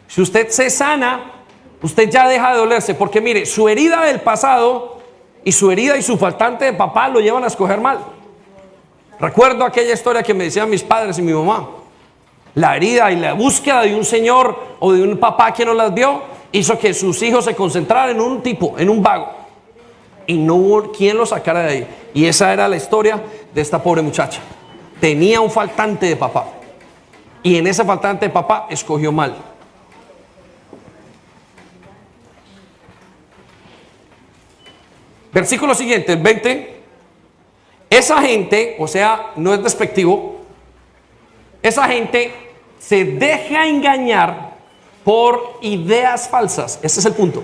Si usted se sana, usted ya deja de dolerse, porque mire, su herida del pasado y su herida y su faltante de papá lo llevan a escoger mal. Recuerdo aquella historia que me decían mis padres y mi mamá. La herida y la búsqueda de un señor o de un papá que no las vio hizo que sus hijos se concentraran en un tipo, en un vago, y no hubo quien lo sacara de ahí. Y esa era la historia de esta pobre muchacha. Tenía un faltante de papá, y en ese faltante de papá escogió mal. Versículo siguiente, el 20. Esa gente, o sea, no es despectivo, esa gente se deja engañar por ideas falsas. Ese es el punto.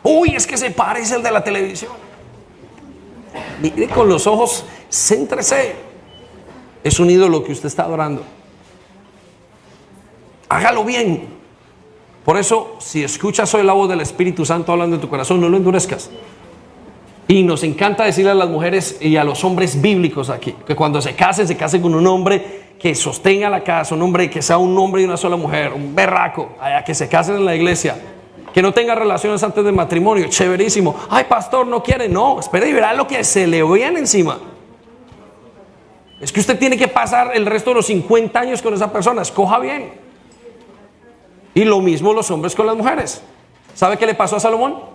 Uy, es que se parece al de la televisión. Mire con los ojos, céntrese. Es un ídolo que usted está adorando. Hágalo bien. Por eso, si escuchas hoy la voz del Espíritu Santo hablando en tu corazón, no lo endurezcas. Y nos encanta decirle a las mujeres y a los hombres bíblicos aquí, que cuando se casen con un hombre que sostenga la casa, un hombre que sea un hombre y una sola mujer, un berraco, que se casen en la iglesia, que no tenga relaciones antes del matrimonio, chéverísimo. Ay, pastor, no quiere. No, espere y verá lo que se le viene encima. Es que usted tiene que pasar el resto de los 50 años con esa persona, escoja bien. Y lo mismo los hombres con las mujeres. ¿Sabe qué le pasó a Salomón?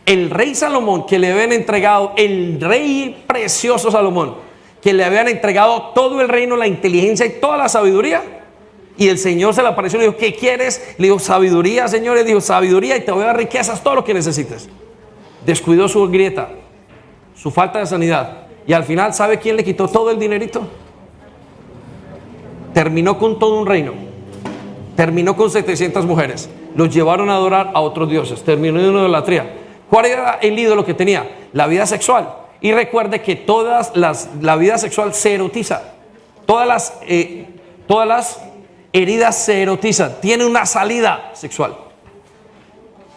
El rey Salomón, que le habían entregado, el rey precioso Salomón, que le habían entregado todo el reino, la inteligencia y toda la sabiduría, y el Señor se le apareció y le dijo, ¿qué quieres? Le dijo, sabiduría, Señor. Le dijo, sabiduría, y te voy a dar riquezas, todo lo que necesites. Descuidó su grieta, su falta de sanidad, y al final, ¿sabe quién le quitó todo el dinerito? Terminó con todo un reino, terminó con 700 mujeres, los llevaron a adorar a otros dioses, terminó en una idolatría. ¿Cuál era el ídolo que tenía? La vida sexual. Y recuerde que la vida sexual se erotiza. Todas las heridas se erotizan. Tiene una salida sexual.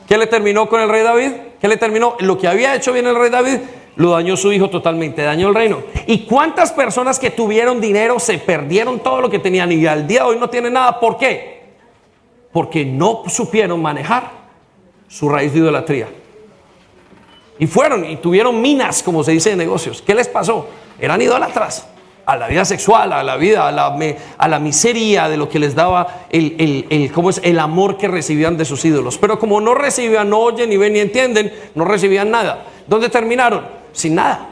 ¿Qué le terminó con el rey David? ¿Qué le terminó? Lo que había hecho bien el rey David, lo dañó su hijo totalmente, dañó el reino. ¿Y cuántas personas que tuvieron dinero se perdieron todo lo que tenían y al día de hoy no tienen nada? ¿Por qué? Porque no supieron manejar su raíz de idolatría. Y fueron y tuvieron minas, como se dice en negocios. ¿Qué les pasó? Eran idólatras a la vida sexual, a la vida, a la miseria de lo que les daba el amor que recibían de sus ídolos. Pero como no recibían, no oyen, ni ven, ni entienden, no recibían nada. ¿Dónde terminaron? Sin nada.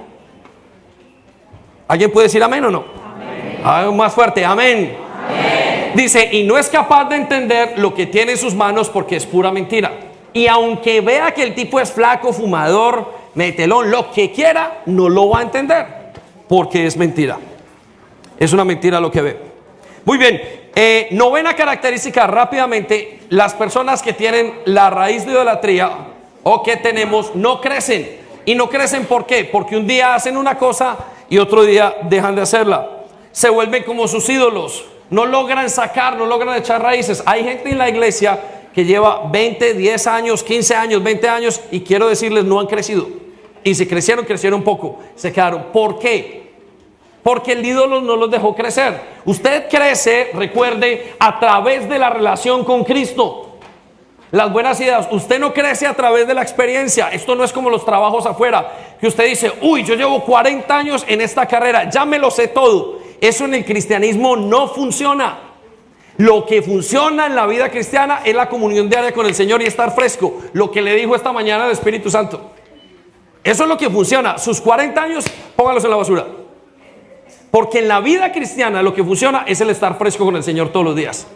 ¿Alguien puede decir amén o no? Amén. Algo más fuerte, amén. Amén. Dice, y no es capaz de entender lo que tiene en sus manos porque es pura mentira. Y aunque vea que el tipo es flaco, fumador, metelón, lo que quiera, no lo va a entender, porque es mentira. Es una mentira lo que ve. Muy bien, novena característica rápidamente, las personas que tienen la raíz de idolatría o que tenemos no crecen. ¿Y no crecen por qué? Porque un día hacen una cosa y otro día dejan de hacerla. Se vuelven como sus ídolos, no logran sacar, no logran echar raíces. Hay gente en la iglesia que lleva 20, 10 años, 15 años, 20 años y quiero decirles no han crecido. Y si crecieron poco, se quedaron. ¿Por qué? Porque el ídolo no los dejó crecer. Usted crece, recuerde, a través de la relación con Cristo. Las buenas ideas, usted no crece a través de la experiencia. Esto no es como los trabajos afuera, que usted dice, uy, yo llevo 40 años en esta carrera, ya me lo sé todo. Eso en el cristianismo no funciona. Lo que funciona en la vida cristiana es la comunión diaria con el Señor y estar fresco. Lo que le dijo esta mañana el Espíritu Santo. Eso es lo que funciona. Sus 40 años, póngalos en la basura. Porque en la vida cristiana lo que funciona es el estar fresco con el Señor todos los días.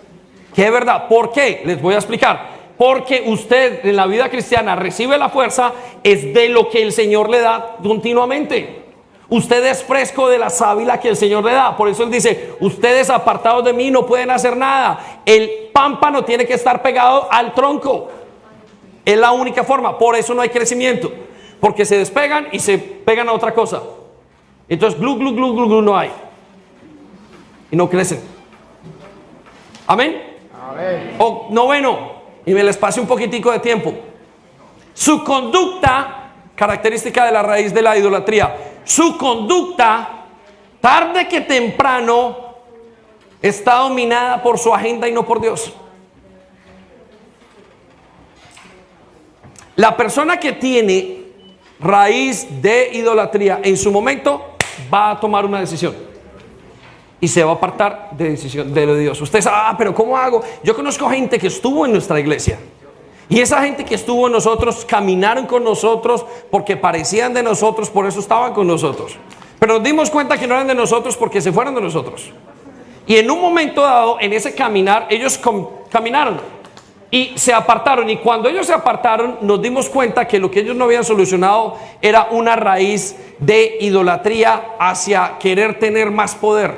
¿Qué es verdad? ¿Por qué? Les voy a explicar. Porque usted en la vida cristiana recibe la fuerza es de lo que el Señor le da continuamente. Usted es fresco de la sábila que el Señor le da. Por eso Él dice, ustedes apartados de mí no pueden hacer nada. El pámpano tiene que estar pegado al tronco. Es la única forma. Por eso no hay crecimiento. Porque se despegan y se pegan a otra cosa. Entonces, glu, glu, glu, glu, glu, no hay. Y no crecen. ¿Amén? Amén. O noveno, y me les pase un poquitico de tiempo. Su conducta, característica de la raíz de la idolatría. Su conducta tarde que temprano está dominada por su agenda y no por Dios. La persona que tiene raíz de idolatría en su momento va a tomar una decisión y se va a apartar de decisión de lo de Dios. Usted sabe, pero ¿cómo hago? Yo conozco gente que estuvo en nuestra iglesia y esa gente que estuvo en nosotros caminaron con nosotros porque parecían de nosotros, por eso estaban con nosotros. Pero nos dimos cuenta que no eran de nosotros porque se fueron de nosotros. Y en un momento dado, en ese caminar, ellos caminaron y se apartaron. Y cuando ellos se apartaron, nos dimos cuenta que lo que ellos no habían solucionado era una raíz de idolatría hacia querer tener más poder.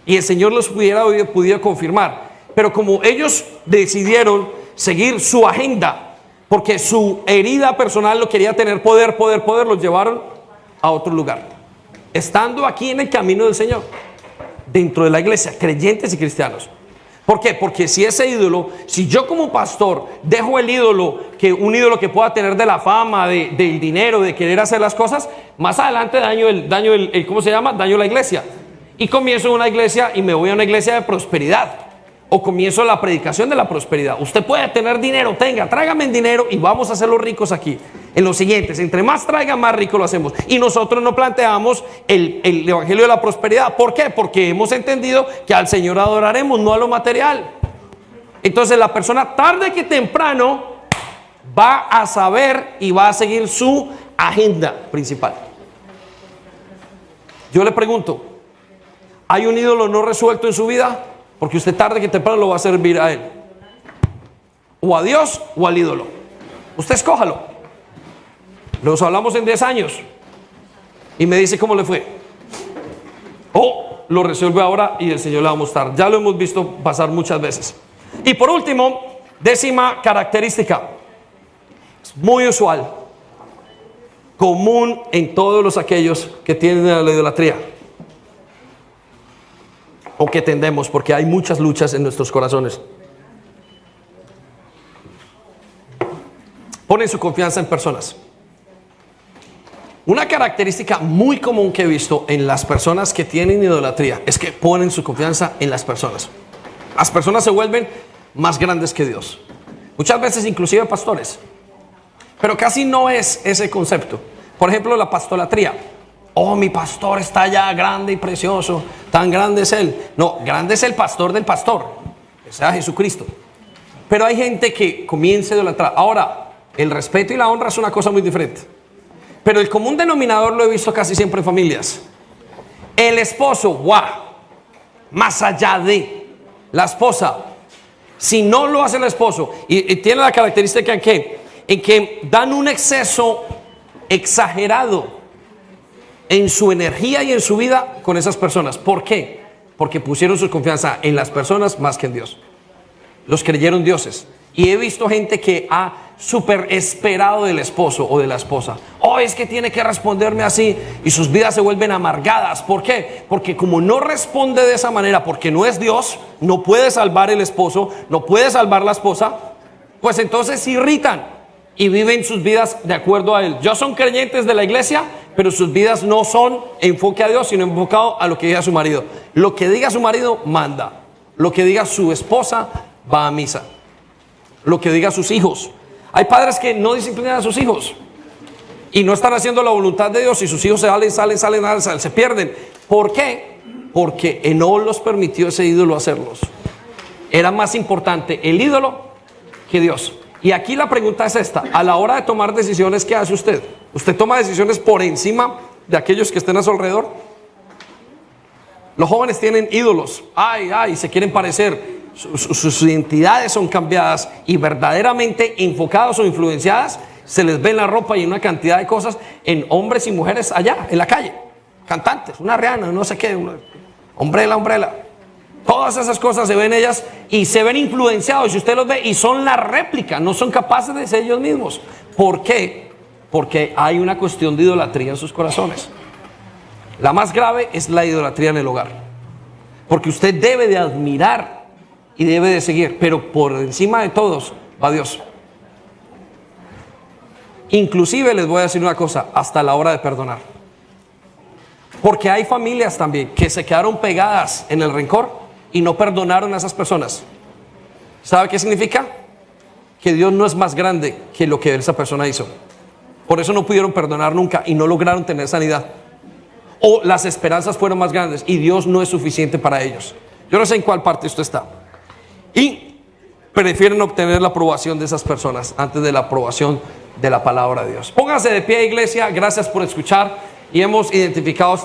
Y el Señor los pudiera confirmar. Pero como ellos decidieron seguir su agenda, porque su herida personal lo quería tener poder, los llevaron a otro lugar. Estando aquí en el camino del Señor, dentro de la iglesia, creyentes y cristianos. ¿Por qué? Porque si ese ídolo, si yo como pastor dejo el ídolo, un ídolo que pueda tener de la fama, del dinero, de querer hacer las cosas, más adelante ¿cómo se llama? Daño la iglesia. Y comienzo una iglesia y me voy a una iglesia de prosperidad. O comienzo la predicación de la prosperidad. Usted puede tener dinero, tráigame el dinero y vamos a hacerlos ricos aquí. En los siguientes, entre más traiga, más rico lo hacemos. Y nosotros no planteamos el evangelio de la prosperidad. ¿Por qué? Porque hemos entendido que al Señor adoraremos, no a lo material. Entonces la persona tarde que temprano va a saber y va a seguir su agenda principal. Yo le pregunto, ¿hay un ídolo no resuelto en su vida? Porque usted tarde que temprano lo va a servir a él. O a Dios o al ídolo. Usted escójalo. Nos hablamos en 10 años y me dice cómo le fue. O lo resuelve ahora y el Señor le va a mostrar. Ya lo hemos visto pasar muchas veces. Y por último, 10ª característica. Es muy usual, común en todos aquellos que tienen la idolatría. O que tendemos, porque hay muchas luchas en nuestros corazones. Ponen su confianza en personas. Una característica muy común que he visto en las personas que tienen idolatría es que ponen su confianza en las personas. Las personas se vuelven más grandes que Dios. Muchas veces inclusive pastores. Pero casi no es ese concepto. Por ejemplo, la pastolatría. Oh, mi pastor está ya grande y precioso. Tan grande es él. No, grande es el pastor del pastor. O sea, Jesucristo. Pero hay gente que comienza a idolatrar. Ahora, el respeto y la honra es una cosa muy diferente. Pero el común denominador lo he visto casi siempre en familias. El esposo, más allá de la esposa. Si no lo hace el esposo, y tiene la característica en que dan un exceso exagerado en su energía y en su vida con esas personas. ¿Por qué? Porque pusieron su confianza en las personas más que en Dios. Los creyeron dioses. Y he visto gente que ha súper esperado del esposo o de la esposa. Oh, es que tiene que responderme así. Y sus vidas se vuelven amargadas. ¿Por qué? Porque como no responde de esa manera, porque no es Dios, no puede salvar el esposo, no puede salvar la esposa, pues entonces se irritan y viven sus vidas de acuerdo a él. Ya son creyentes de la iglesia, pero sus vidas no son enfoque a Dios, sino enfocado a lo que diga su marido. Lo que diga su marido, manda. Lo que diga su esposa, va a misa. Lo que diga sus hijos. Hay padres que no disciplinan a sus hijos y no están haciendo la voluntad de Dios, y sus hijos salen, se pierden. ¿Por qué? Porque no los permitió ese ídolo hacerlos. Era más importante el ídolo que Dios. Y aquí la pregunta es esta: a la hora de tomar decisiones, ¿qué hace usted? ¿Usted toma decisiones por encima de aquellos que estén a su alrededor? Los jóvenes tienen ídolos, se quieren parecer. Sus identidades son cambiadas y verdaderamente enfocadas o influenciadas. Se les ve en la ropa y en una cantidad de cosas en hombres y mujeres allá en la calle, cantantes, una Rihanna, no sé qué, Umbrella. Todas esas cosas se ven ellas y se ven influenciados, y usted los ve y son la réplica, no son capaces de ser ellos mismos. ¿Por qué? Porque hay una cuestión de idolatría en sus corazones. La más grave es la idolatría en el hogar, porque usted debe de admirar y debe de seguir, pero por encima de todos va Dios. Inclusive les voy a decir una cosa, hasta la hora de perdonar. Porque hay familias también que se quedaron pegadas en el rencor y no perdonaron a esas personas. ¿Sabe qué significa? Que Dios no es más grande que lo que esa persona hizo. Por eso no pudieron perdonar nunca y no lograron tener sanidad. O las esperanzas fueron más grandes y Dios no es suficiente para ellos. Yo no sé en cuál parte usted está. Y prefieren obtener la aprobación de esas personas antes de la aprobación de la palabra de Dios. Pónganse de pie, iglesia. Gracias por escuchar y hemos identificado esta